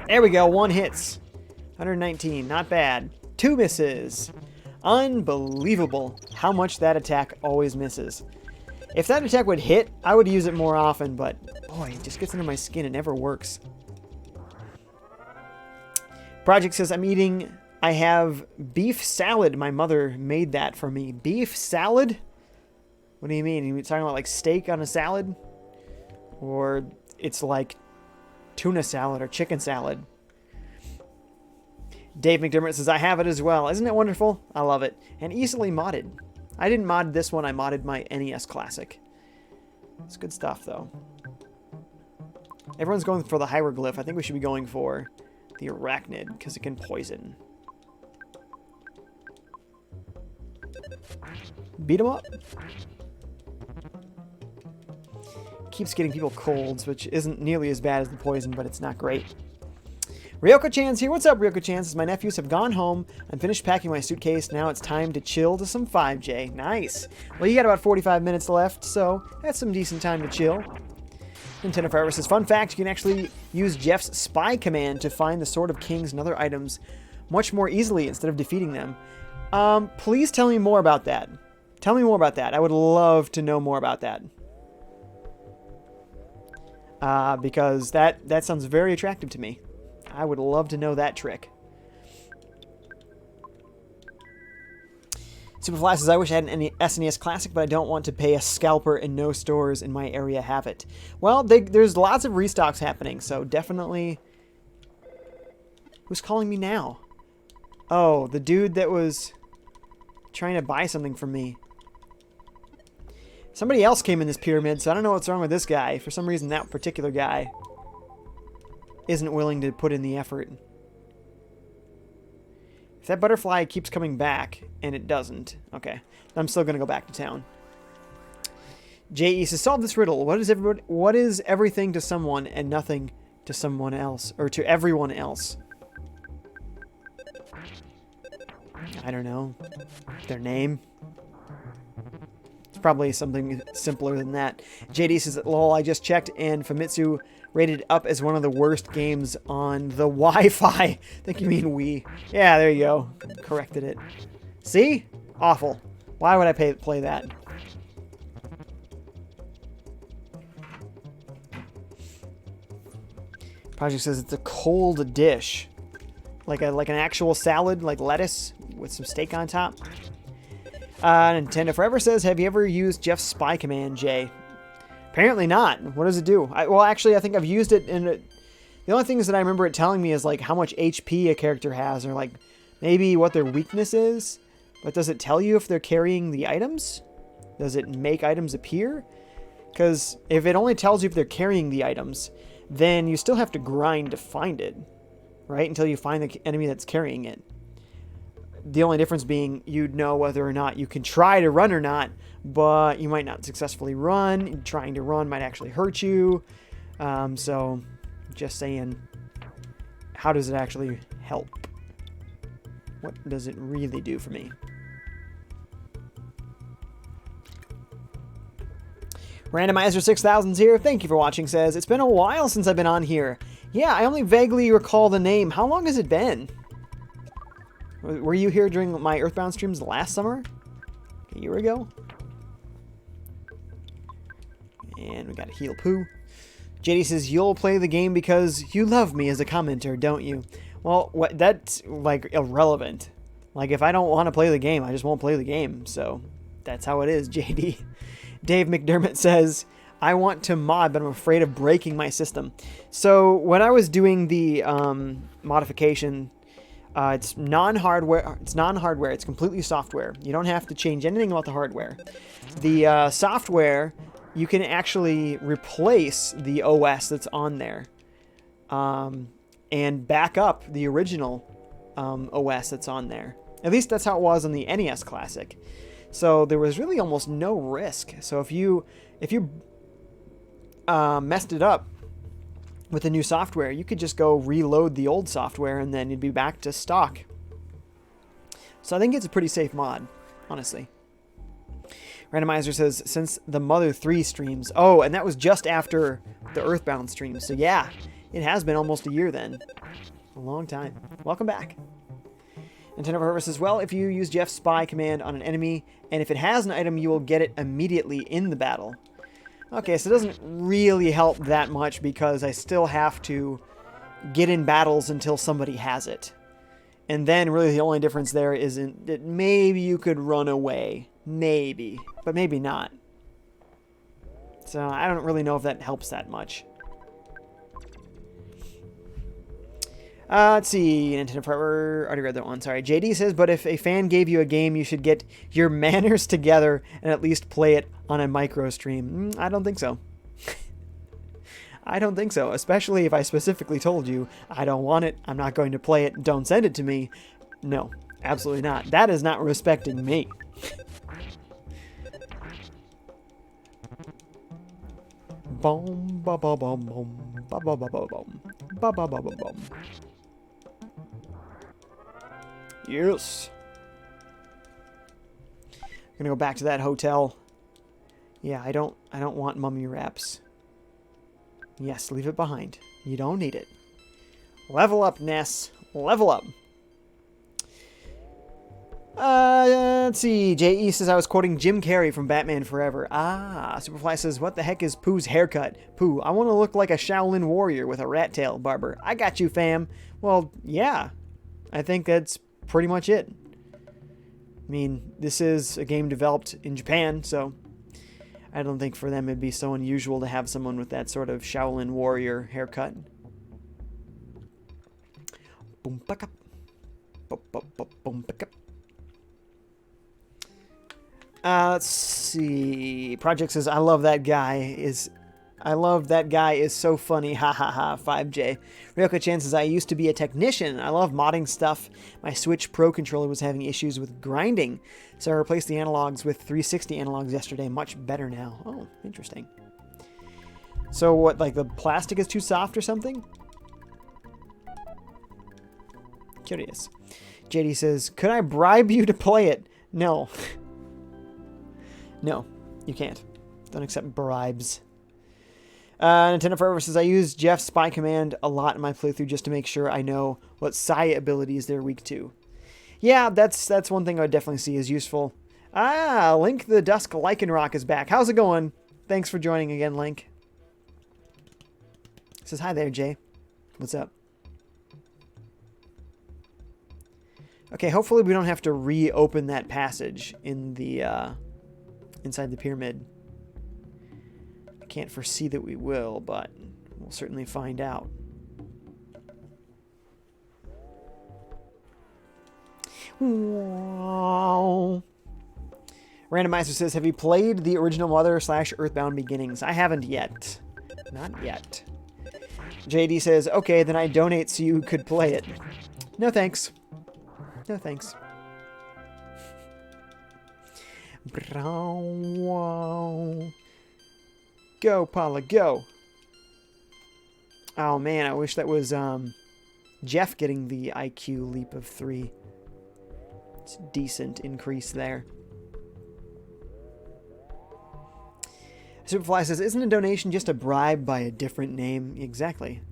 There we go. 1 hits. 119. Not bad. 2 misses. Unbelievable how much that attack always misses. If that attack would hit, I would use it more often, but boy, it just gets under my skin. It never works. Project says, I have beef salad. My mother made that for me. Beef salad? What do you mean? Are you talking about like steak on a salad? Or it's like tuna salad or chicken salad? Dave McDermott says, I have it as well. Isn't it wonderful? I love it. And easily modded. I didn't mod this one. I modded my NES Classic. It's good stuff, though. Everyone's going for the hieroglyph. I think we should be going for the arachnid, because it can poison. Beat him up. Keeps getting people colds, which isn't nearly as bad as the poison, but it's not great. Ryoko-chan's here. What's up, Ryoko-chan? Says, my nephews have gone home. I'm finished packing my suitcase. Now it's time to chill to some FiveJay. Nice. Well, you got about 45 minutes left, so that's some decent time to chill. Nintendo Forever says, fun fact, you can actually use Jeff's spy command to find the Sword of Kings and other items much more easily instead of defeating them. Please tell me more about that. Tell me more about that. I would love to know more about that. Because that sounds very attractive to me. I would love to know that trick. Superfly says, I wish I had an SNES Classic, but I don't want to pay a scalper and no stores in my area have it. Well, there's lots of restocks happening, so definitely... Who's calling me now? Oh, the dude that was trying to buy something from me. Somebody else came in this pyramid, so I don't know what's wrong with this guy. For some reason, that particular guy isn't willing to put in the effort. If that butterfly keeps coming back, and it doesn't, okay, I'm still going to go back to town. J.E. says, solve this riddle. What is everything to someone and nothing to someone else, or to everyone else? I don't know. Their name? It's probably something simpler than that. JD says, lol, I just checked, and Famitsu rated up as one of the worst games on the Wi-Fi. I think you mean Wii. Yeah, there you go. Corrected it. See? Awful. Why would I play that? Project says it's a cold dish. Like an actual salad, like lettuce with some steak on top. Nintendo Forever says, have you ever used Jeff's spy command, Jay? Apparently not. What does it do? Well, actually, I think I've used it in it. The only things that I remember it telling me is like how much HP a character has, or like maybe what their weakness is. But does it tell you if they're carrying the items? Does it make items appear? Because if it only tells you if they're carrying the items, then you still have to grind to find it, right? Until you find the enemy that's carrying it. The only difference being you'd know whether or not you can try to run or not, but you might not successfully run. Trying to run might actually hurt you. So just saying, how does it actually help? What does it really do for me? Randomizer 6000's here. Thank you for watching. Says, it's been a while since I've been on here. Yeah, I only vaguely recall the name. How long has it been? Were you here during my EarthBound streams last summer? A year ago? And we got a heal poo. JD says, you'll play the game because you love me as a commenter, don't you? Well, that's like irrelevant. Like, if I don't want to play the game, I just won't play the game. So that's how it is, JD. Dave McDermott says, I want to mod, but I'm afraid of breaking my system. So when I was doing the modification, it's non-hardware. It's completely software. You don't have to change anything about the hardware. The software, you can actually replace the OS that's on there, and back up the original OS that's on there. At least that's how it was on the NES Classic. So there was really almost no risk. So if you messed it up with the new software, you could just go reload the old software and then you'd be back to stock. So I think it's a pretty safe mod, honestly. Randomizer says, since the Mother 3 streams. Oh, and that was just after the EarthBound stream. So yeah, it has been almost a year then. A long time. Welcome back. Nintendo Forever says, well, if you use Jeff's spy command on an enemy, and if it has an item, you will get it immediately in the battle. Okay, so it doesn't really help that much because I still have to get in battles until somebody has it. And then really the only difference there is that maybe you could run away. Maybe. But maybe not. So I don't really know if that helps that much. Let's see. Nintendo Forever. Already read that one. Sorry. JD says, but if a fan gave you a game, you should get your manners together and at least play it on a micro stream. I don't think so. I don't think so. Especially if I specifically told you, I don't want it, I'm not going to play it, don't send it to me. No, absolutely not. That is not respecting me. Boom, ba ba bum bum, ba ba ba ba bum, ba ba ba ba bum. Yes. I'm gonna go back to that hotel. Yeah, I don't want mummy wraps. Yes, leave it behind. You don't need it. Level up, Ness. Level up. Let's see. J.E. says I was quoting Jim Carrey from Batman Forever. Ah, Superfly says, what the heck is Pooh's haircut? Pooh, I want to look like a Shaolin warrior with a rat tail barber. I got you, fam. Well, yeah. I think that's pretty much it. I mean, this is a game developed in Japan, so I don't think for them it'd be so unusual to have someone with that sort of Shaolin warrior haircut. Boom, back up. Boom, back up. Let's see. Project says, I love that guy is so funny. Ha ha ha. FiveJay. Ryoko-chan says, I used to be a technician. I love modding stuff. My Switch Pro controller was having issues with grinding, so I replaced the analogs with 360 analogs yesterday. Much better now. Oh, interesting. So what, like the plastic is too soft or something? Curious. JD says, could I bribe you to play it? No. No, you can't. Don't accept bribes. Nintendo Forever says, I use Jeff's spy command a lot in my playthrough just to make sure I know what psi abilities they're weak to. Yeah, that's one thing I would definitely see as useful. Ah, Link the Dusk Lycanroc is back. How's it going? Thanks for joining again, Link. Says, hi there, Jay. What's up? Okay, hopefully we don't have to reopen that passage in the inside the pyramid. I can't foresee that we will, but we'll certainly find out. Wow. Randomizer says, have you played the original Mother / EarthBound Beginnings? I haven't yet. Not yet. JD says, okay, then I donate so you could play it. No thanks. No thanks. Go, Paula, go. Oh, man, I wish that was Jeff getting the IQ leap of 3. It's a decent increase there. Superfly says, isn't a donation just a bribe by a different name? Exactly.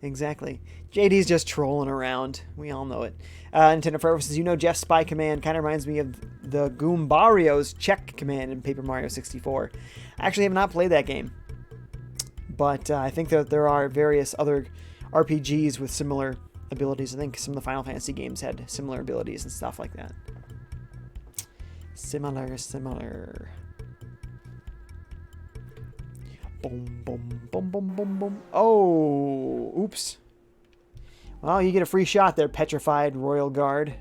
Exactly. JD's just trolling around. We all know it. Nintendo Forever says, you know, Jeff's spy command kind of reminds me of the Goombario's check command in Paper Mario 64. I actually have not played that game. But I think that there are various other RPGs with similar abilities. I think some of the Final Fantasy games had similar abilities and stuff like that. Similar. Boom, boom, boom, boom, boom, boom. Oh, oops. Well, you get a free shot there, Petrified Royal Guard.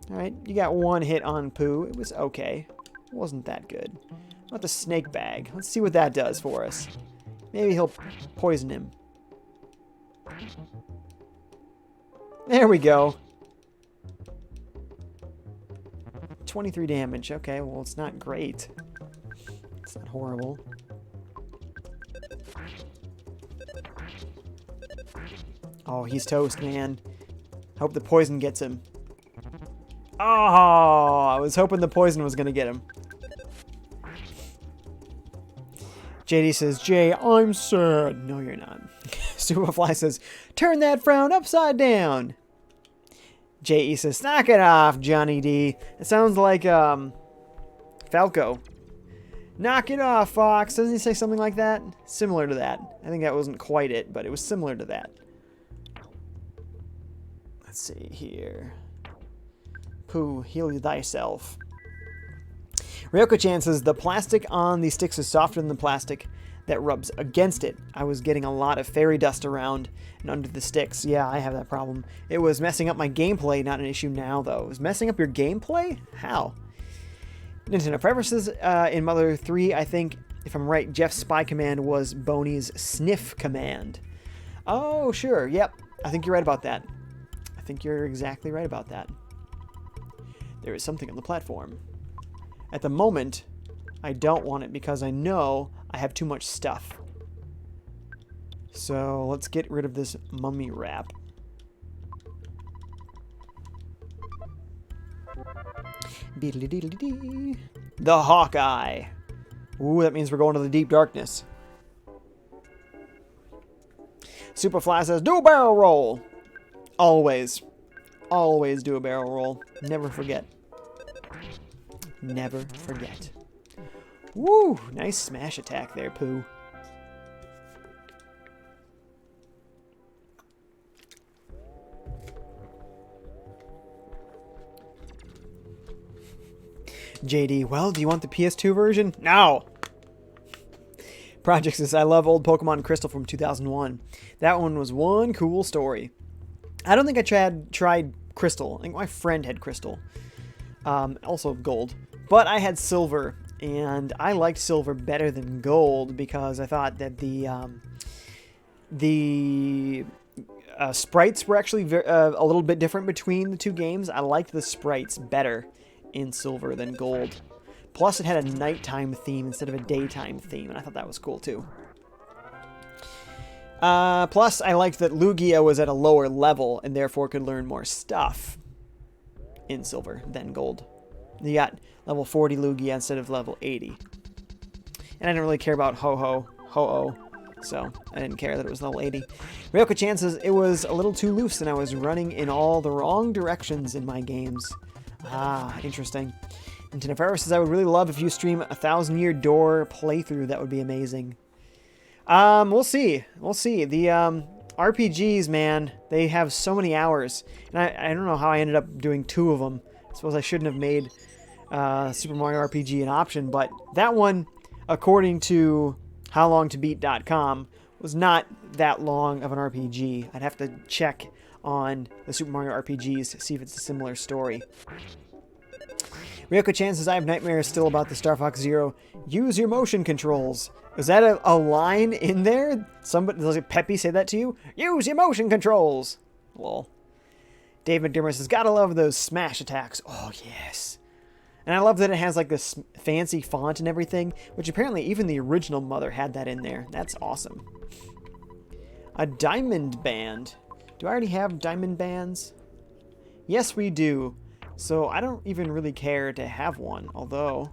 Alright, you got one hit on Pooh. It was okay. It wasn't that good. What about the snake bag? Let's see what that does for us. Maybe he'll poison him. There we go. 23 damage. Okay, well, it's not great. It's not horrible. Oh, he's toast, man. Hope the poison gets him. Oh, I was hoping the poison was going to get him. JD says, Jay, I'm sad. No, you're not. Superfly says, turn that frown upside down. JE says, knock it off, Johnny D. It sounds like, Falco. Knock it off, Fox. Doesn't he say something like that? Similar to that. I think that wasn't quite it, but it was similar to that. Let's see here. Pooh, heal thyself. Ryoko-chan says, the plastic on these sticks is softer than the plastic that rubs against it. I was getting a lot of fairy dust around and under the sticks. Yeah, I have that problem. It was messing up my gameplay, not an issue now, though. It was messing up your gameplay? How? Nintendo Forever says, in Mother 3, I think, if I'm right, Jeff's spy command was Boney's sniff command. Oh, sure. Yep. I think you're right about that. I think you're exactly right about that. There is something on the platform. At the moment, I don't want it because I know I have too much stuff. So let's get rid of this mummy wrap. The Hawkeye. Ooh, that means we're going to the deep darkness. Superfly says, do a barrel roll. Always. always do a barrel roll. Never forget. Never forget. Woo! Nice smash attack there, Pooh. JD, well, do you want the PS2 version? No! Project says, I love old Pokemon Crystal from 2001. That one was one cool story. I don't think I tried Crystal. I think my friend had Crystal. Also Gold. But I had Silver, and I liked Silver better than Gold because I thought that the sprites were actually a little bit different between the two games. I liked the sprites better in Silver than Gold. Plus, it had a nighttime theme instead of a daytime theme, and I thought that was cool, too. Plus, I liked that Lugia was at a lower level, and therefore could learn more stuff in Silver than Gold. You got level 40 Lugia instead of level 80. And I didn't really care about Ho-Oh, so I didn't care that it was level 80. Ryoka-chan says, it was a little too loose, and I was running in all the wrong directions in my games. Ah, interesting. And Tinefero says, I would really love if you stream a 1,000-Year Door playthrough. That would be amazing. We'll see. We'll see. The RPGs, man, they have so many hours. And I don't know how I ended up doing 2 of them. I suppose I shouldn't have made Super Mario RPG an option. But that one, according to howlongtobeat.com, was not that long of an RPG. I'd have to check on the Super Mario RPGs to see if it's a similar story. Ryoko-chan says, I have nightmares still about the Star Fox Zero. Use your motion controls. Is that a line in there? Somebody, does Peppy say that to you? Use your motion controls. Lol. Dave McDermott says, gotta love those smash attacks. Oh, yes. And I love that it has like this fancy font and everything, which apparently even the original Mother had that in there. That's awesome. A diamond band. Do I already have diamond bands? Yes, we do. So I don't even really care to have one, although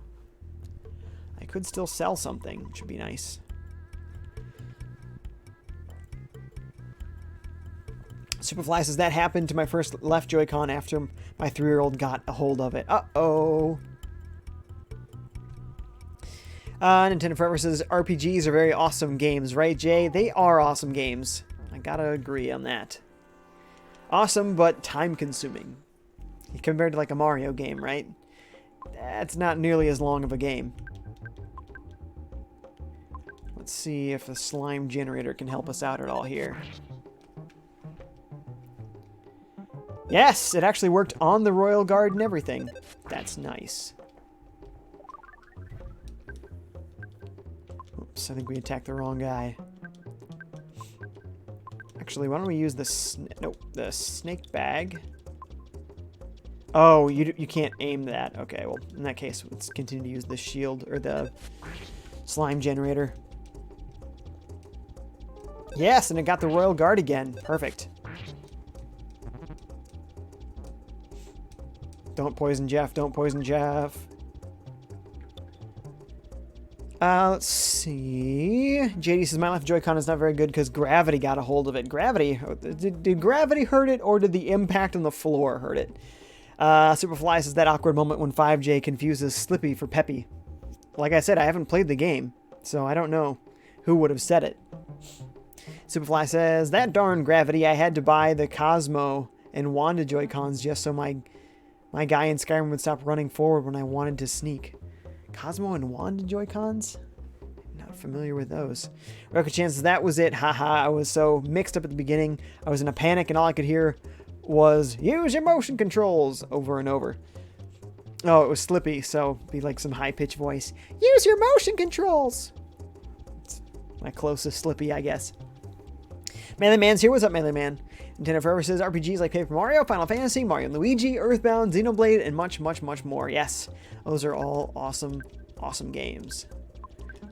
I could still sell something, which would be nice. Superfly says, that happened to my first left Joy-Con after my 3-year-old got a hold of it. Uh-oh. Nintendo Forever says, RPGs are very awesome games, right, Jay? They are awesome games. I gotta agree on that. Awesome, but time-consuming. Compared to like a Mario game, right? That's not nearly as long of a game. Let's see if the slime generator can help us out at all here. Yes, it actually worked on the Royal Guard and everything. That's nice. Oops, I think we attacked the wrong guy. Actually, why don't we use the snake bag? Oh, you can't aim that. Okay, well, in that case, let's continue to use the shield, or the slime generator. Yes, and it got the Royal Guard again. Perfect. Don't poison Jeff. Don't poison Jeff. Let's see. JD says, my left Joy-Con is not very good because gravity got a hold of it. Gravity? Did gravity hurt it, or did the impact on the floor hurt it? Superfly says, that awkward moment when FiveJay confuses Slippy for Peppy. Like I said, I haven't played the game, so I don't know who would have said it. Superfly says, that darn gravity, I had to buy the Cosmo and Wanda Joy-Cons just so my guy in Skyrim would stop running forward when I wanted to sneak. Cosmo and Wanda Joy-Cons? Not familiar with those. Rocket-chan says, that was it. Haha, I was so mixed up at the beginning. I was in a panic and all I could hear was, use your motion controls, over and over. Oh, it was Slippy, so it'd be like some high-pitched voice. Use your motion controls! It's my closest Slippy, I guess. Melee Man's here. What's up, Melee Man? Nintendo Forever says, RPGs like Paper Mario, Final Fantasy, Mario & Luigi, EarthBound, Xenoblade, and much, much, much more. Yes, those are all awesome, awesome games.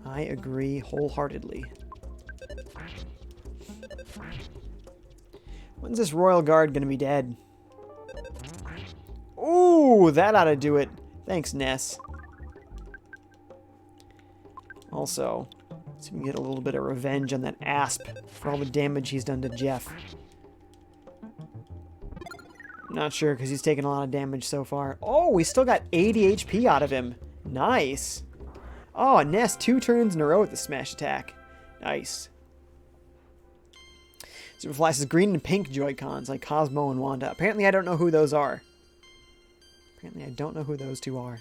I agree wholeheartedly. When's this Royal Guard gonna be dead? Ooh, that ought to do it. Thanks, Ness. Also, let's see if we can get a little bit of revenge on that Asp for all the damage he's done to Jeff. Not sure because he's taken a lot of damage so far. Oh, we still got 80 HP out of him. Nice. Oh, Ness 2 turns in a row with the smash attack. Nice. Superfly says green and pink Joy-Cons like Cosmo and Wanda. Apparently I don't know who those are. Apparently I don't know who those two are.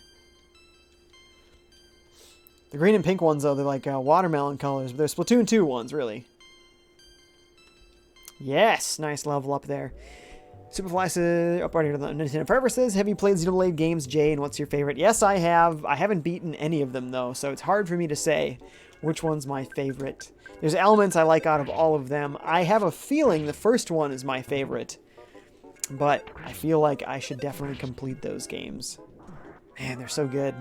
The green and pink ones, though, they're like watermelon colors. But they're Splatoon 2 ones, really. Yes! Nice level up there. Superfly says, up right here to the Nintendo Forever says, have you played Xenoblade games, Jay, and what's your favorite? Yes, I have. I haven't beaten any of them, though, so it's hard for me to say which one's my favorite. There's elements I like out of all of them. I have a feeling the first one is my favorite, but I feel like I should definitely complete those games. Man, they're so good.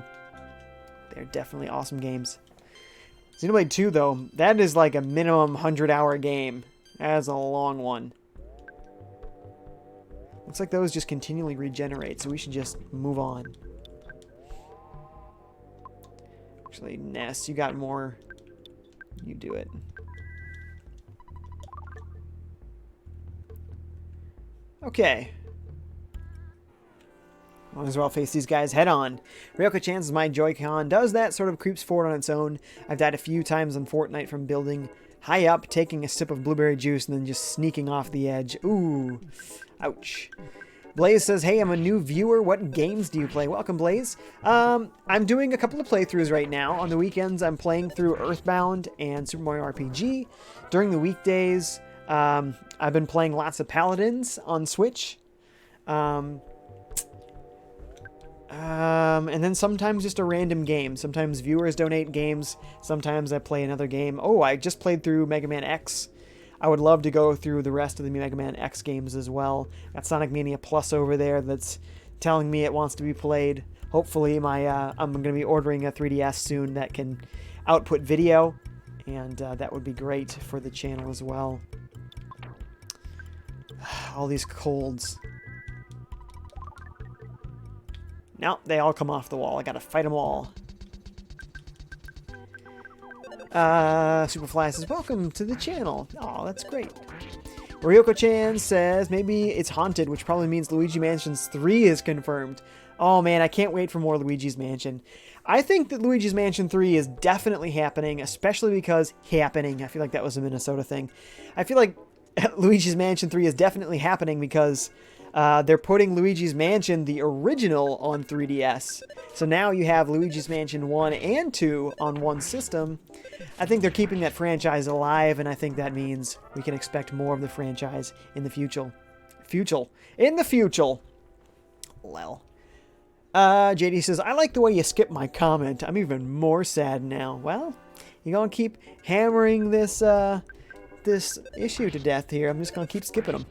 They're definitely awesome games. Xenoblade 2, though, that is like a minimum 100-hour game. That is a long one. Looks like those just continually regenerate, so we should just move on. Actually, Ness, you got more. You do it. Okay. Might as well face these guys head on. Ryoko-chan's my Joy-Con does that, sort of creeps forward on its own. I've died a few times on Fortnite from building high up, taking a sip of blueberry juice, and then just sneaking off the edge. Ooh. Ouch. Blaze says, hey, I'm a new viewer. What games do you play? Welcome, Blaze. I'm doing a couple of playthroughs right now. On the weekends, I'm playing through EarthBound and Super Mario RPG. During the weekdays, I've been playing lots of Paladins on Switch. And then sometimes just a random game. Sometimes viewers donate games. Sometimes I play another game. Oh, I just played through Mega Man X. I would love to go through the rest of the Mega Man X games as well. Got Sonic Mania Plus over there that's telling me it wants to be played. Hopefully I'm going to be ordering a 3DS soon that can output video. And that would be great for the channel as well. All these colds. No, they all come off the wall. I gotta fight them all. Superfly says, welcome to the channel. Oh, that's great. Ryoko-chan says, maybe it's haunted, which probably means Luigi Mansions 3 is confirmed. Oh man, I can't wait for more Luigi's Mansion. I think that Luigi's Mansion 3 is definitely happening, especially because happening. I feel like that was a Minnesota thing. I feel like Luigi's Mansion 3 is definitely happening because they're putting Luigi's Mansion, the original, on 3DS. So now you have Luigi's Mansion 1 and 2 on one system. I think they're keeping that franchise alive, and I think that means we can expect more of the franchise in the future. In the future. Lel. JD says, I like the way you skipped my comment. I'm even more sad now. Well, you're going to keep hammering this issue to death here. I'm just going to keep skipping them.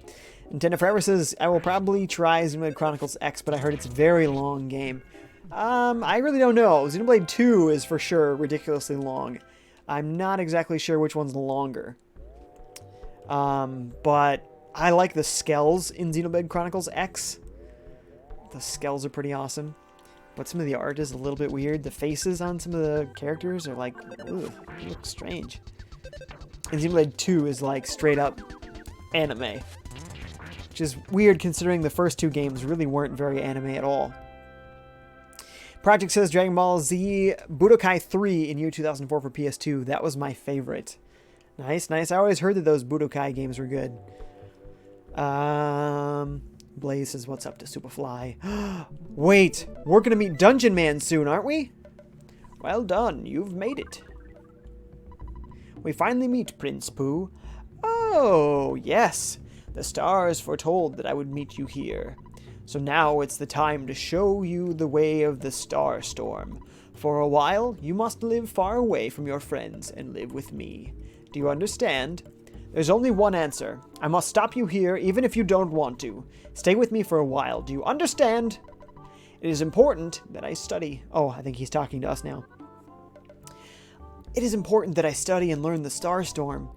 Nintendo Forever says, I will probably try Xenoblade Chronicles X, but I heard it's a very long game. I really don't know. Xenoblade 2 is for sure ridiculously long. I'm not exactly sure which one's longer. But I like the skells in Xenoblade Chronicles X. The skells are pretty awesome. But some of the art is a little bit weird. The faces on some of the characters are like, ooh, they look strange. And Xenoblade 2 is like straight up anime. Which is weird considering the first two games really weren't very anime at all. Project says Dragon Ball Z Budokai 3 in year 2004 for PS2. That was my favorite. Nice, nice. I always heard that those Budokai games were good. Blaze says, what's up to Superfly? Wait, we're going to meet Dungeon Man soon, aren't we? Well done, you've made it. We finally meet Prince Pooh. Oh, yes. The stars foretold that I would meet you here. So now it's the time to show you the way of the star storm. For a while, you must live far away from your friends and live with me. Do you understand? There's only one answer. I must stop you here even if you don't want to. Stay with me for a while. Do you understand? It is important that I study. Oh, I think he's talking to us now. It is important that I study and learn the star storm.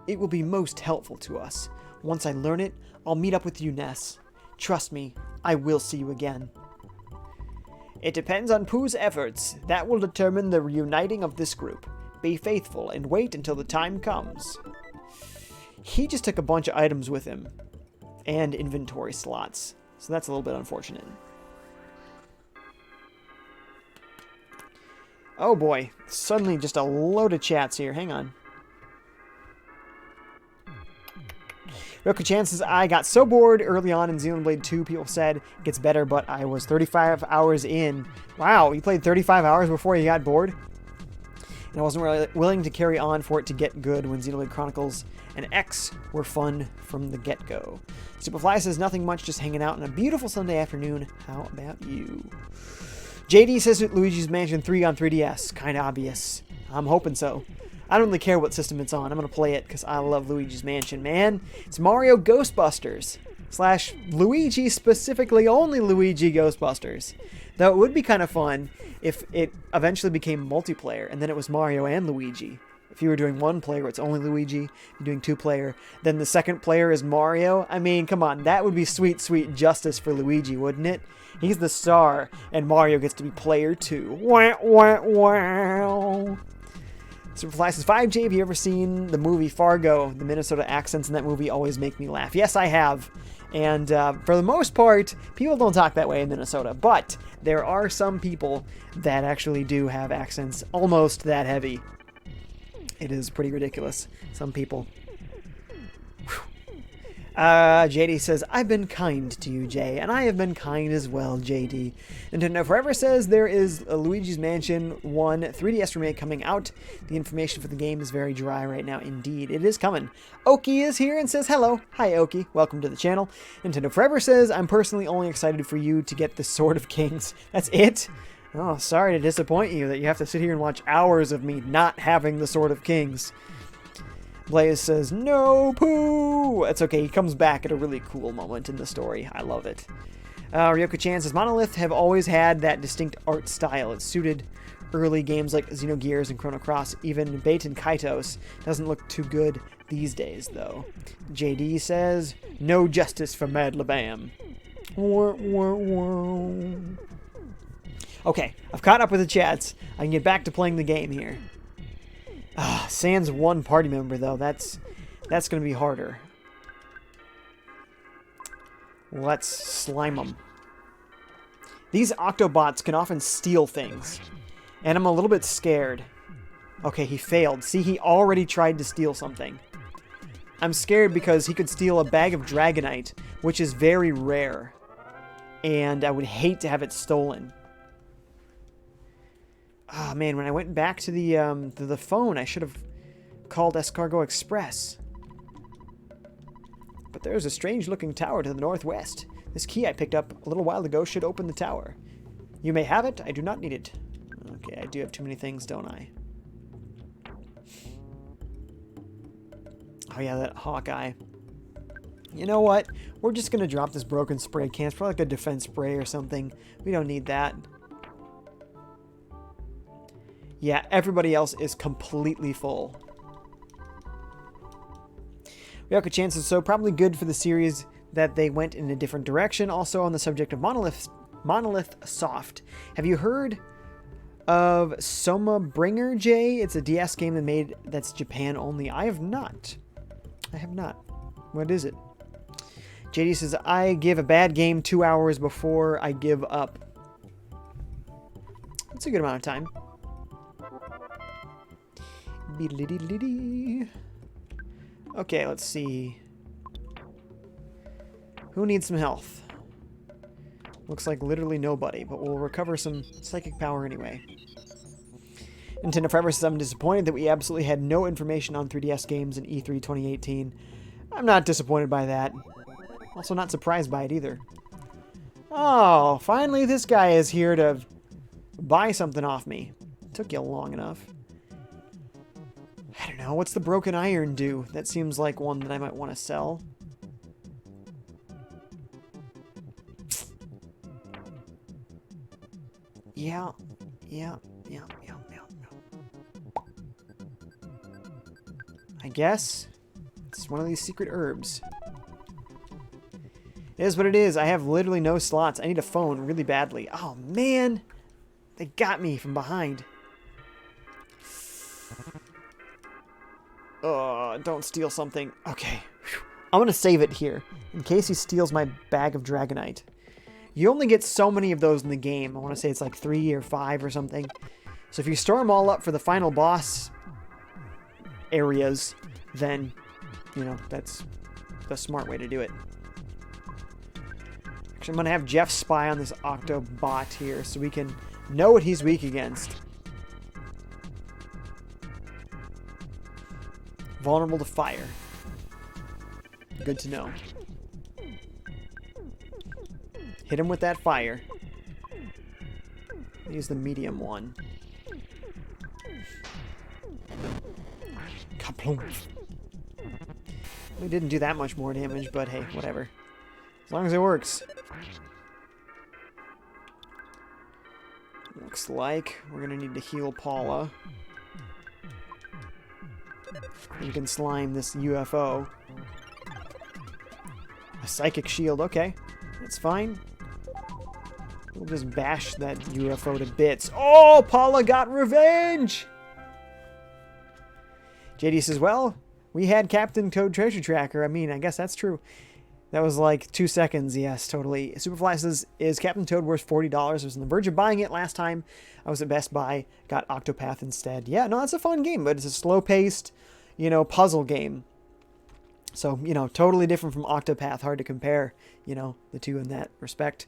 It will be most helpful to us. Once I learn it, I'll meet up with you, Ness. Trust me, I will see you again. It depends on Pooh's efforts. That will determine the reuniting of this group. Be faithful and wait until the time comes. He just took a bunch of items with him. And inventory slots. So that's a little bit unfortunate. Oh boy, suddenly just a load of chats here. Hang on. Ryoka Chan says, I got so bored early on in Xenoblade 2, people said it gets better, but I was 35 hours in. Wow, you played 35 hours before you got bored? And I wasn't really willing to carry on for it to get good when Xenoblade Chronicles and X were fun from the get-go. Superfly says, nothing much, just hanging out on a beautiful Sunday afternoon. How about you? JD says Luigi's Mansion 3 on 3DS. Kinda obvious. I'm hoping so. I don't really care what system it's on. I'm going to play it because I love Luigi's Mansion, man. It's Mario Ghostbusters. / Luigi, specifically only Luigi Ghostbusters. Though it would be kind of fun if it eventually became multiplayer and then it was Mario and Luigi. If you were doing one player, it's only Luigi. You're doing two player. Then the second player is Mario. I mean, come on. That would be sweet, sweet justice for Luigi, wouldn't it? He's the star and Mario gets to be player 2. Wah, wah, wah. Superfly says, FiveJay, have you ever seen the movie Fargo? The Minnesota accents in that movie always make me laugh. Yes, I have. And for the most part, people don't talk that way in Minnesota. But there are some people that actually do have accents almost that heavy. It is pretty ridiculous. Some people. JD says, I've been kind to you, Jay, and I have been kind as well, JD. Nintendo Forever says there is a Luigi's Mansion 1 3DS remake coming out. The information for the game is very dry right now. Indeed, it is coming. Oki is here and says hello. Hi, Oki. Welcome to the channel. Nintendo Forever says, I'm personally only excited for you to get the Sword of Kings. That's it? Oh, sorry to disappoint you that you have to sit here and watch hours of me not having the Sword of Kings. Blaze says, no poo! That's okay, he comes back at a really cool moment in the story. I love it. Ryoka Chan says, Monolith have always had that distinct art style. It suited early games like Xenogears and Chrono Cross. Even Baten Kaitos doesn't look too good these days, though. JD says, no justice for Mad Labam. Okay, I've caught up with the chats. I can get back to playing the game here. Sans one party member, though. That's going to be harder. Let's slime them. These Octobots can often steal things. And I'm a little bit scared. Okay, he failed. See, he already tried to steal something. I'm scared because he could steal a bag of Dragonite, which is very rare. And I would hate to have it stolen. Oh man, when I went back to the phone, I should have called Escargot Express. But there's a strange-looking tower to the northwest. This key I picked up a little while ago should open the tower. You may have it. I do not need it. Okay, I do have too many things, don't I? Oh yeah, that Hawkeye. You know what? We're just going to drop this broken spray can. It's probably like a defense spray or something. We don't need that. Yeah, everybody else is completely full. Ryoka Chan says, so probably good for the series that they went in a different direction. Also on the subject of Monolith Soft. Have you heard of Soma Bringer, Jay? It's a DS game that's Japan only. I have not. I have not. What is it? JD says, I give a bad game 2 hours before I give up. That's a good amount of time. Okay, let's see. Who needs some health? Looks like literally nobody, but we'll recover some psychic power anyway. Nintendo Forever says, I'm disappointed that we absolutely had no information on 3DS games in E3 2018. I'm not disappointed by that. Also not surprised by it either. Oh, finally this guy is here to buy something off me. Took you long enough. I don't know, what's the broken iron do? That seems like one that I might want to sell. Yeah. I guess it's one of these secret herbs. It is what it is. I have literally no slots. I need a phone really badly. Oh, man. They got me from behind. Oh, don't steal something. Okay. I'm going to save it here in case he steals my bag of Dragonite. You only get so many of those in the game. I want to say it's like 3 or 5 or something. So if you store them all up for the final boss areas, then, you know, that's the smart way to do it. Actually, I'm going to have Jeff spy on this Octobot here so we can know what he's weak against. Vulnerable to fire. Good to know. Hit him with that fire. Use the medium one. Kaplunk. We didn't do that much more damage, but hey, whatever. As long as it works. Looks like we're gonna need to heal Paula. We can slime this UFO. A psychic shield, okay. That's fine. We'll just bash that UFO to bits. Oh, Paula got revenge! JD says, well, we had Captain Toad Treasure Tracker. I mean, I guess that's true. That was like 2 seconds. Yes, totally. Superfly says, is Captain Toad worth $40? I was on the verge of buying it last time. I was at Best Buy. Got Octopath instead. Yeah, no, that's a fun game, but it's a slow-paced, you know, puzzle game. So, you know, totally different from Octopath. Hard to compare, you know, the two in that respect.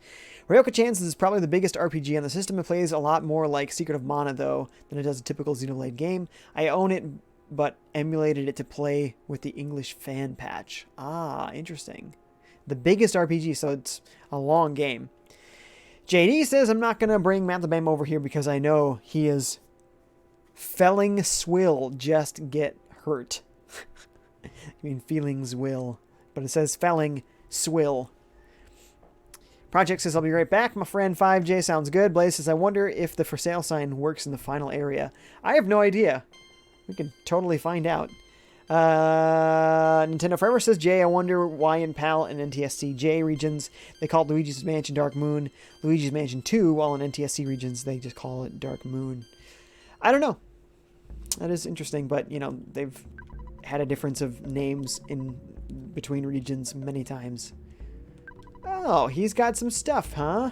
Ryoka-chan says is probably the biggest RPG on the system. It plays a lot more like Secret of Mana, though, than it does a typical Xenoblade game. I own it, but emulated it to play with the English fan patch. Ah, interesting. The biggest RPG, so it's a long game. JD says, I'm not going to bring Matt the Bam over here because I know he is felling swill just get hurt. I mean, feelings will. But it says felling swill. Project says, I'll be right back. My friend FiveJay sounds good. Blaze says, I wonder if the for sale sign works in the final area. I have no idea. We can totally find out. Nintendo Forever says, Jay, I wonder why in PAL and NTSC J regions they called Luigi's Mansion Dark Moon Luigi's Mansion 2, while in NTSC regions they just call it Dark Moon. I don't know. That is interesting, but, you know, they've had a difference of names in between regions many times. Oh, he's got some stuff, huh?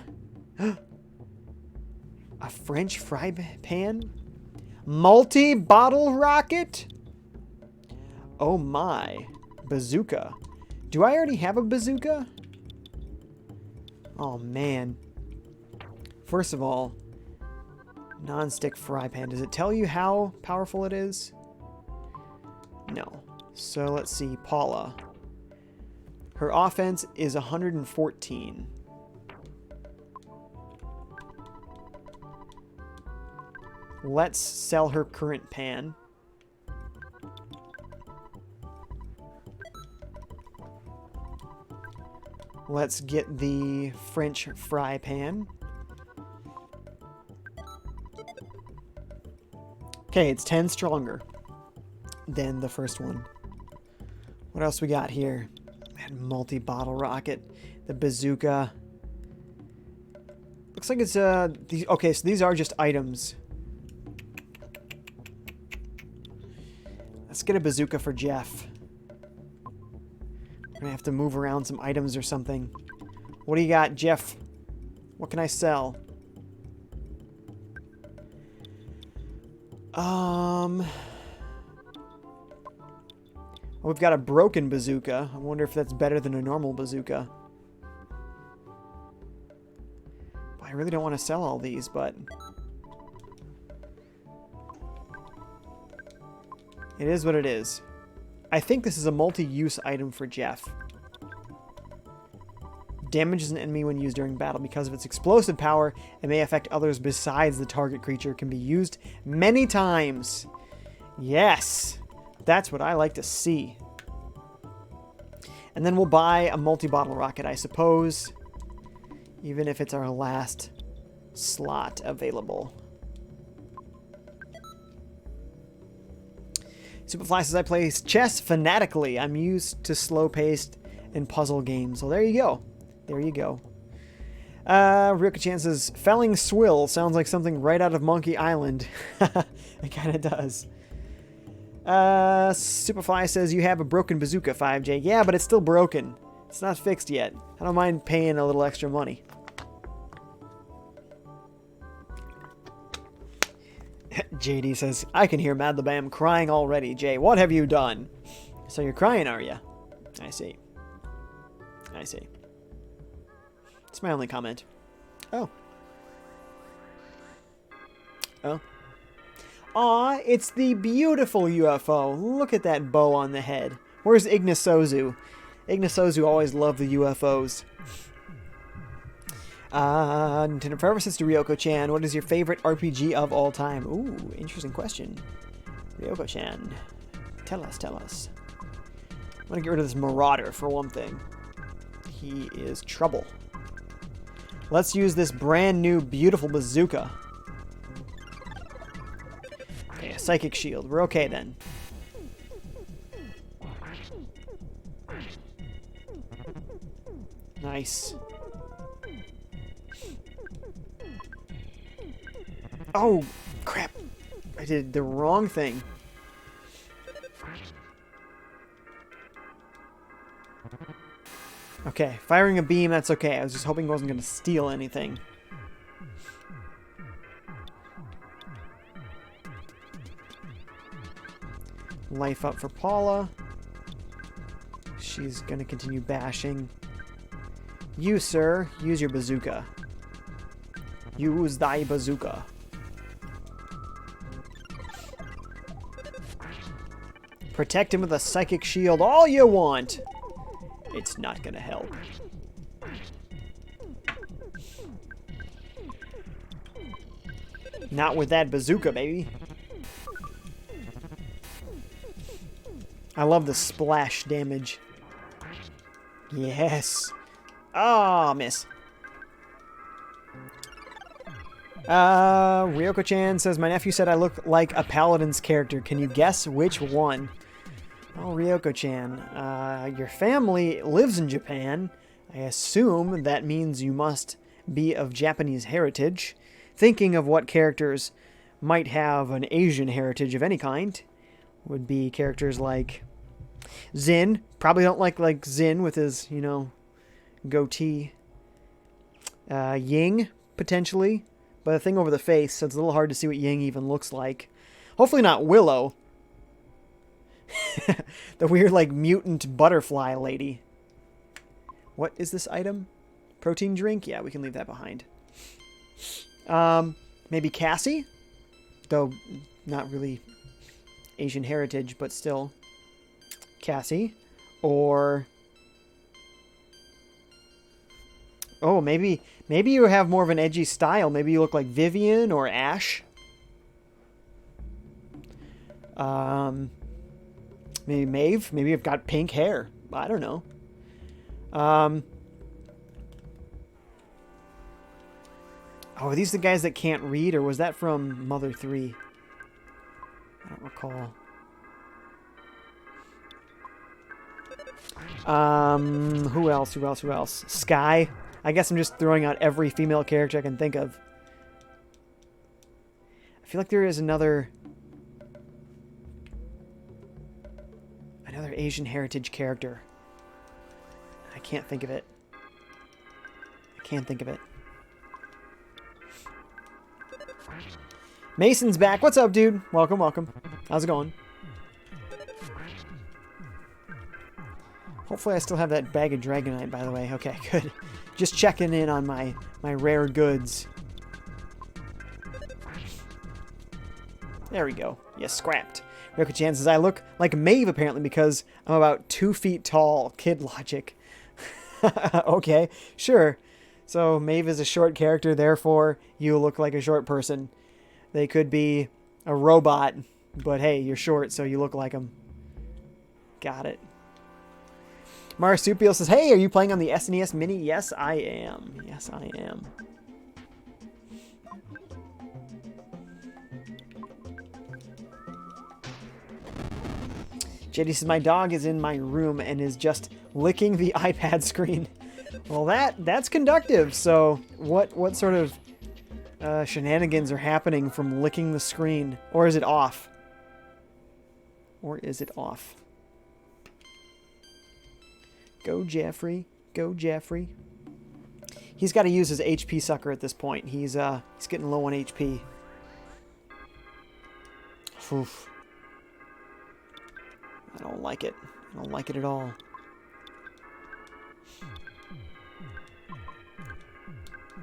A French fry pan? Multi-bottle rocket? Oh my. Bazooka. Do I already have a bazooka? Oh man. First of all, non-stick fry pan. Does it tell you how powerful it is? No. So let's see. Paula. Her offense is 114. Let's sell her current pan. Let's get the French fry pan. Okay, it's 10 stronger than the first one. What else we got here? That multi-bottle rocket, the bazooka. Looks like it's okay, so these are just items. Let's get a bazooka for Jeff. We're gonna have to move around some items or something. What do you got, Jeff? What can I sell? Well, we've got a broken bazooka. I wonder if that's better than a normal bazooka. I really don't want to sell all these, but it is what it is. I think this is a multi-use item for Jeff. Damages an enemy when used during battle. Because of its explosive power, it may affect others besides the target creature. Can be used many times. Yes! That's what I like to see. And then we'll buy a multi-bottle rocket, I suppose. Even if it's our last slot available. Superfly says, I play chess fanatically. I'm used to slow-paced and puzzle games. So there you go. There you go. Ryoka-chan says, felling swill sounds like something right out of Monkey Island. It kind of does. Superfly says you have a broken bazooka, FiveJay. Yeah, but it's still broken. It's not fixed yet. I don't mind paying a little extra money. JD says, I can hear Madlabam crying already. Jay, what have you done? So you're crying, are you? I see. I see. It's my only comment. Oh. Oh. Aw, it's the beautiful UFO. Look at that bow on the head. Where's Ignasozu? Ignasozu always loved the UFOs. Nintendo Forever says to Ryoko-chan, what is your favorite RPG of all time? Ooh, interesting question. Ryoko-chan, tell us, tell us. I'm gonna get rid of this Marauder for one thing. He is trouble. Let's use this brand new beautiful bazooka. Okay, a psychic shield. We're okay then. Nice. Oh, crap. I did the wrong thing. Okay, firing a beam, that's okay. I was just hoping I wasn't going to steal anything. Life up for Paula. She's going to continue bashing. You, sir, use your bazooka. Use thy bazooka. Protect him with a psychic shield all you want. It's not gonna help. Not with that bazooka, baby. I love the splash damage. Yes. Ah, miss. Ryoko-chan says, my nephew said I look like a Paladin's character. Can you guess which one? Oh, Ryoko-chan, your family lives in Japan. I assume that means you must be of Japanese heritage. Thinking of what characters might have an Asian heritage of any kind would be characters like Zin. Probably don't like Zin with his, you know, goatee. Ying, potentially. But a thing over the face, so it's a little hard to see what Ying even looks like. Hopefully not Willow. The weird, like, mutant butterfly lady. What is this item? Protein drink? Yeah, we can leave that behind. Maybe Cassie? Though, not really Asian heritage, but still. Cassie. Or... oh, maybe you have more of an edgy style. Maybe you look like Vivian or Ash. Maybe Maeve. Maybe you've got pink hair. I don't know. Oh, are these the guys that can't read, or was that from Mother 3? I don't recall. Who else? Who else? Who else? Sky. I guess I'm just throwing out every female character I can think of. I feel like there is another Asian heritage character. I can't think of it. I can't think of it. Mason's back. What's up, dude? Welcome, welcome. How's it going? Hopefully I still have that bag of Dragonite, by the way. Okay, good. Just checking in on my rare goods. There we go. Yes, scrapped. Ryoko-chan says, I look like Maeve, apparently, because I'm about 2 feet tall. Kid logic. Okay, sure. So Maeve is a short character, therefore you look like a short person. They could be a robot, but hey, you're short, so you look like them. Got it. Marsupial says, hey, are you playing on the SNES Mini? Yes, I am. Yes, I am. JD says, my dog is in my room and is just licking the iPad screen. Well, that's conductive. So what sort of shenanigans are happening from licking the screen? Or is it off? Or is it off? Go, Jeffrey. Go, Jeffrey. He's got to use his HP sucker at this point. He's getting low on HP. Oof. I don't like it. I don't like it at all.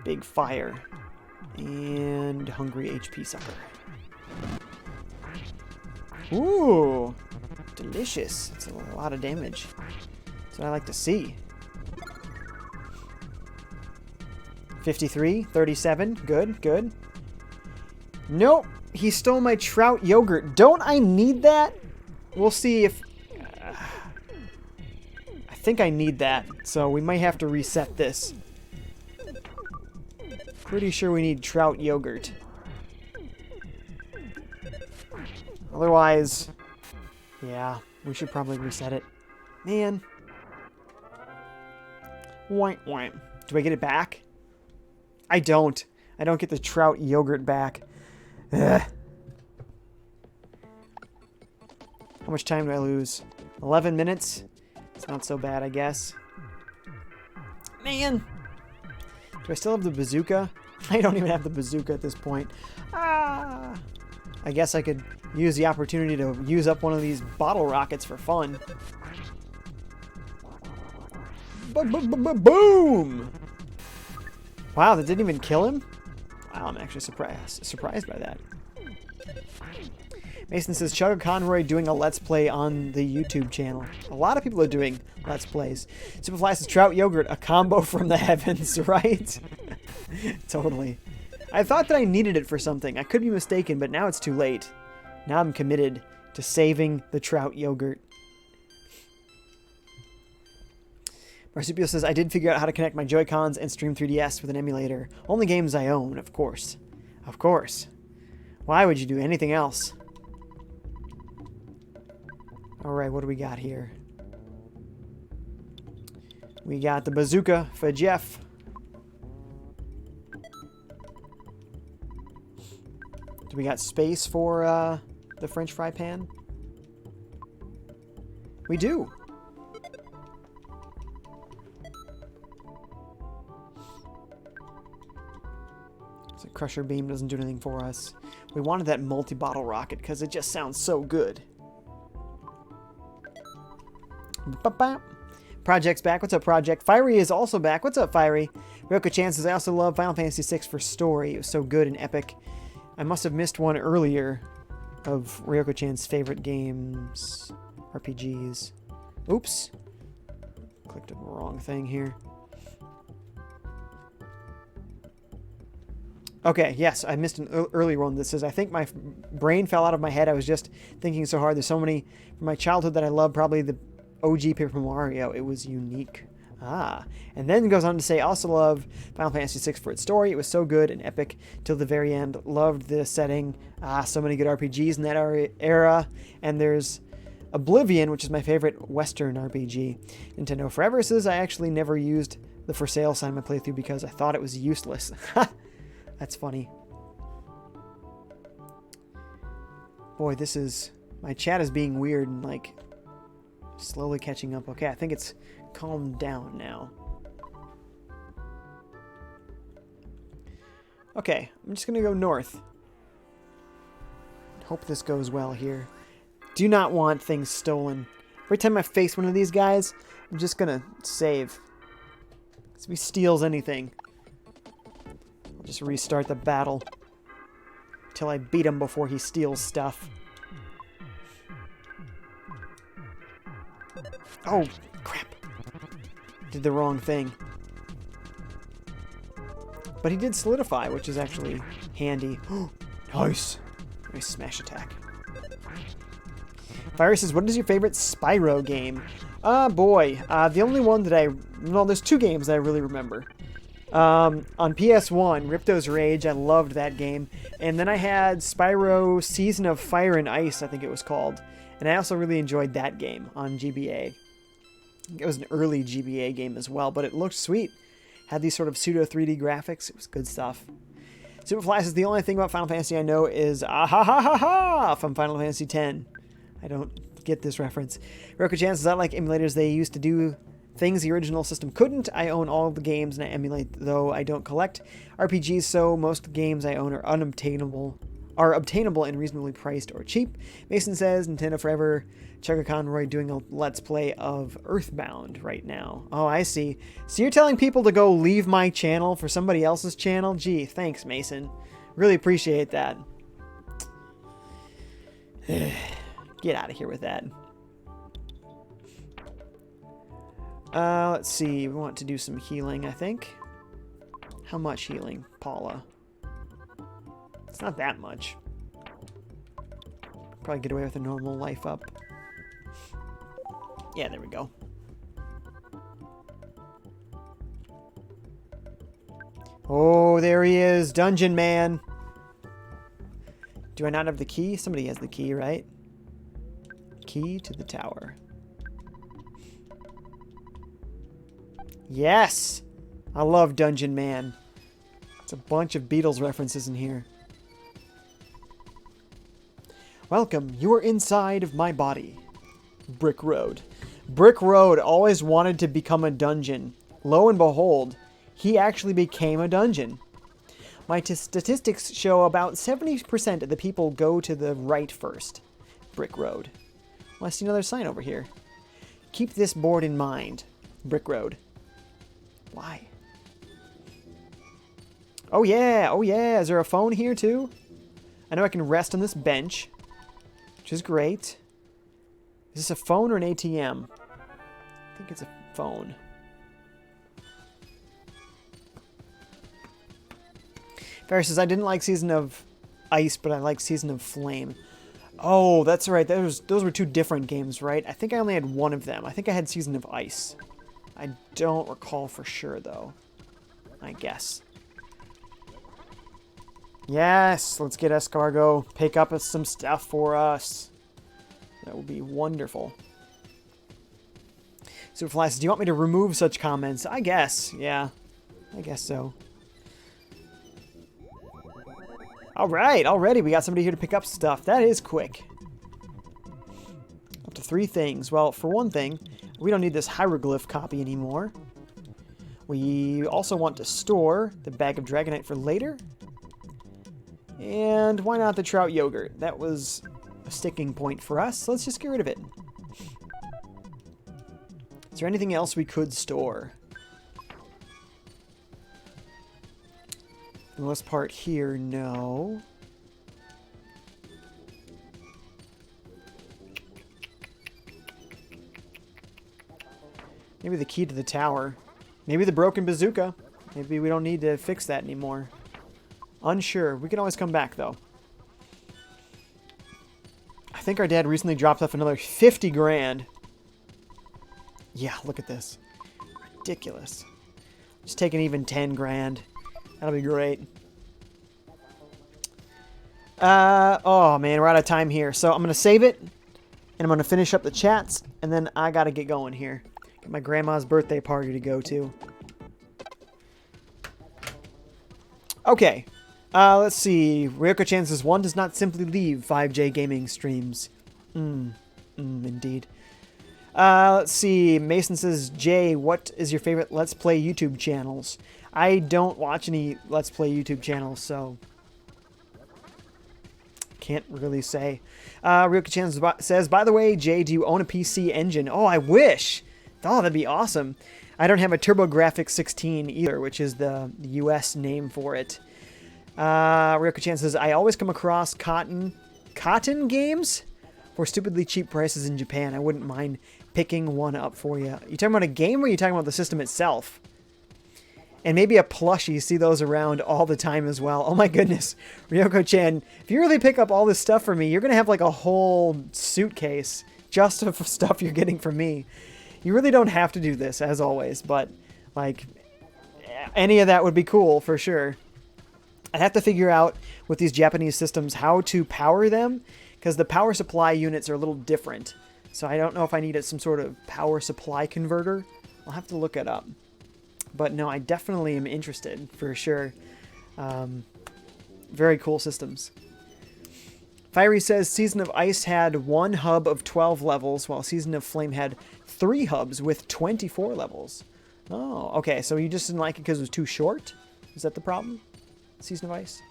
Big fire. And hungry HP sucker. Ooh! Delicious. It's a lot of damage. That's what I like to see. 53, 37. Good, good. Nope. He stole my trout yogurt. Don't I need that? We'll see if... I think I need that. So we might have to reset this. Pretty sure we need trout yogurt. Otherwise... Yeah, we should probably reset it. Man. Wait. Do I get it back? I don't. I don't get the trout yogurt back. Ugh. How much time do I lose? 11 minutes? It's not so bad, I guess. Man! Do I still have the bazooka? I don't even have the bazooka at this point. Ah! I guess I could use the opportunity to use up one of these bottle rockets for fun. Boom! Wow, that didn't even kill him? Wow, I'm actually surprised by that. Mason says, Chugga Conroy doing a Let's Play on the YouTube channel. A lot of people are doing Let's Plays. Superfly says, trout yogurt, a combo from the heavens, right? Totally. I thought that I needed it for something. I could be mistaken, but now it's too late. Now I'm committed to saving the trout yogurt. Marsupio says, I did figure out how to connect my Joy-Cons and stream 3DS with an emulator. Only games I own, of course. Of course. Why would you do anything else? Alright, what do we got here? We got the bazooka for Jeff. Do we got space for the French fry pan? We do. So Crusher Beam doesn't do anything for us. We wanted that multi-bottle rocket because it just sounds so good. Project's back. What's up, Project? Fiery is also back. What's up, Fiery? Ryoko Chan says, I also love Final Fantasy VI for story. It was so good and epic. I must have missed one earlier of Ryoko Chan's favorite games. RPGs. Oops. Clicked on the wrong thing here. Okay, yes, I missed an earlier one that says, I think my brain fell out of my head. I was just thinking so hard. There's so many from my childhood that I love. Probably the OG Paper Mario. It was unique. Ah. And then goes on to say, I also love Final Fantasy VI for its story. It was so good and epic till the very end. Loved the setting. So many good RPGs in that era. And there's Oblivion, which is my favorite Western RPG. Nintendo Forever says, I actually never used the for sale sign in my playthrough because I thought it was useless. That's funny. Boy, this is... My chat is being weird and, like, slowly catching up. Okay, I think it's calmed down now. Okay, I'm just going to go north. Hope this goes well here. Do not want things stolen. Every time I face one of these guys, I'm just going to save. If he steals anything, I'll just restart the battle until I beat him before he steals stuff. Oh, crap. Did the wrong thing. But he did solidify, which is actually handy. Nice. Nice smash attack. Fire says, what is your favorite Spyro game? Boy. The only one that well, there's two games that I really remember. On PS1, Ripto's Rage, I loved that game. And then I had Spyro Season of Fire and Ice, I think it was called. And I also really enjoyed that game on GBA. It was an early GBA game as well, but it looked sweet. Had these sort of pseudo 3D graphics. It was good stuff. Superfly says, the only thing about Final Fantasy I know is ah ha ha ha ha from Final Fantasy X. I don't get this reference. Roku-chan says, I like emulators. They used to do things the original system couldn't. I own all the games and I emulate, though I don't collect RPGs, so most games I own are obtainable and reasonably priced or cheap. Mason says, Nintendo Forever. Chugga Conroy doing a Let's Play of EarthBound right now. Oh, I see. So you're telling people to go leave my channel for somebody else's channel? Gee, thanks, Mason. Really appreciate that. Get out of here with that. Let's see. We want to do some healing, I think. How much healing, Paula? It's not that much. Probably get away with a normal life up. Yeah, there we go. Oh, there he is. Dungeon Man. Do I not have the key? Somebody has the key, right? Key to the tower. Yes! I love Dungeon Man. It's a bunch of Beatles references in here. Welcome, you are inside of my body. Brick Road. Brick Road always wanted to become a dungeon. Lo and behold, he actually became a dungeon. My statistics show about 70% of the people go to the right first. Brick Road. Well, I see another sign over here. Keep this board in mind. Brick Road. Why? Oh yeah, oh yeah. Is there a phone here too? I know I can rest on this bench, which is great. Is this a phone or an ATM? I think it's a phone. Ferris says, I didn't like Season of Ice, but I like Season of Flame. Oh, that's right. Those were two different games, right? I think I only had one of them. I think I had Season of Ice. I don't recall for sure, though. I guess. Yes, let's get Escargo. Pick up some stuff for us. That would be wonderful. Superfly says, do you want me to remove such comments? I guess, yeah. I guess so. Alright, already we got somebody here to pick up stuff. That is quick. Up to 3 things. Well, for one thing, we don't need this hieroglyph copy anymore. We also want to store the bag of Dragonite for later. And why not the trout yogurt? That was a sticking point for us. Let's just get rid of it. Is there anything else we could store? For the most part here, no. Maybe the key to the tower. Maybe the broken bazooka. Maybe we don't need to fix that anymore. Unsure. We can always come back, though. I think our dad recently dropped off another 50 grand. Yeah, look at this. Ridiculous. Just take an even 10 grand. That'll be great. Oh, man, we're out of time here. So I'm going to save it, and I'm going to finish up the chats, and then I got to get going here. Got my grandma's birthday party to go to. Okay. Let's see. Ryoko-chan says, one does not simply leave FiveJay gaming streams. Indeed. Let's see. Mason says, Jay, what is your favorite Let's Play YouTube channels? I don't watch any Let's Play YouTube channels, so can't really say. Ryoko-chan says, by the way, Jay, do you own a PC Engine? Oh, I wish. Oh, that'd be awesome. I don't have a TurboGrafx 16 either, which is the US name for it. Ryoko-chan says, I always come across cotton games for stupidly cheap prices in Japan. I wouldn't mind picking one up for you. You talking about a game or are you talking about the system itself? And maybe a plushie. You see those around all the time as well. Oh my goodness. Ryoko-chan, if you really pick up all this stuff for me, you're going to have like a whole suitcase just of stuff you're getting from me. You really don't have to do this, as always, but like any of that would be cool for sure. I'd have to figure out with these Japanese systems how to power them, because the power supply units are a little different. So I don't know if I needed some sort of power supply converter. I'll have to look it up. But no, I definitely am interested, for sure. Very cool systems. Fiery says Season of Ice had 1 hub of 12 levels, while Season of Flame had 3 hubs with 24 levels. Oh, okay, so you just didn't like it because it was too short? Is that the problem? Season of Ice?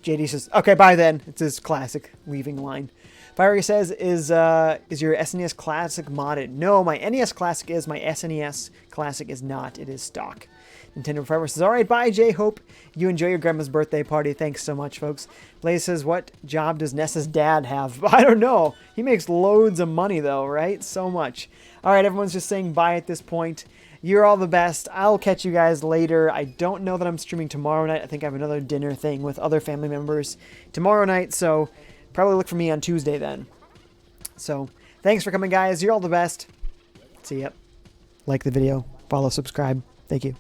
JD says, okay, bye then. It's his classic leaving line. Fiery says, is your SNES Classic modded? No, my NES Classic is. My SNES Classic is not. It is stock. Nintendo Forever says, all right, bye, Jay. Hope you enjoy your grandma's birthday party. Thanks so much, folks. Blaze says, what job does Ness's dad have? I don't know. He makes loads of money, though, right? So much. All right, everyone's just saying bye at this point. You're all the best. I'll catch you guys later. I don't know that I'm streaming tomorrow night. I think I have another dinner thing with other family members tomorrow night, so probably look for me on Tuesday then. So, thanks for coming, guys. You're all the best. See ya. Like the video. Follow, subscribe. Thank you.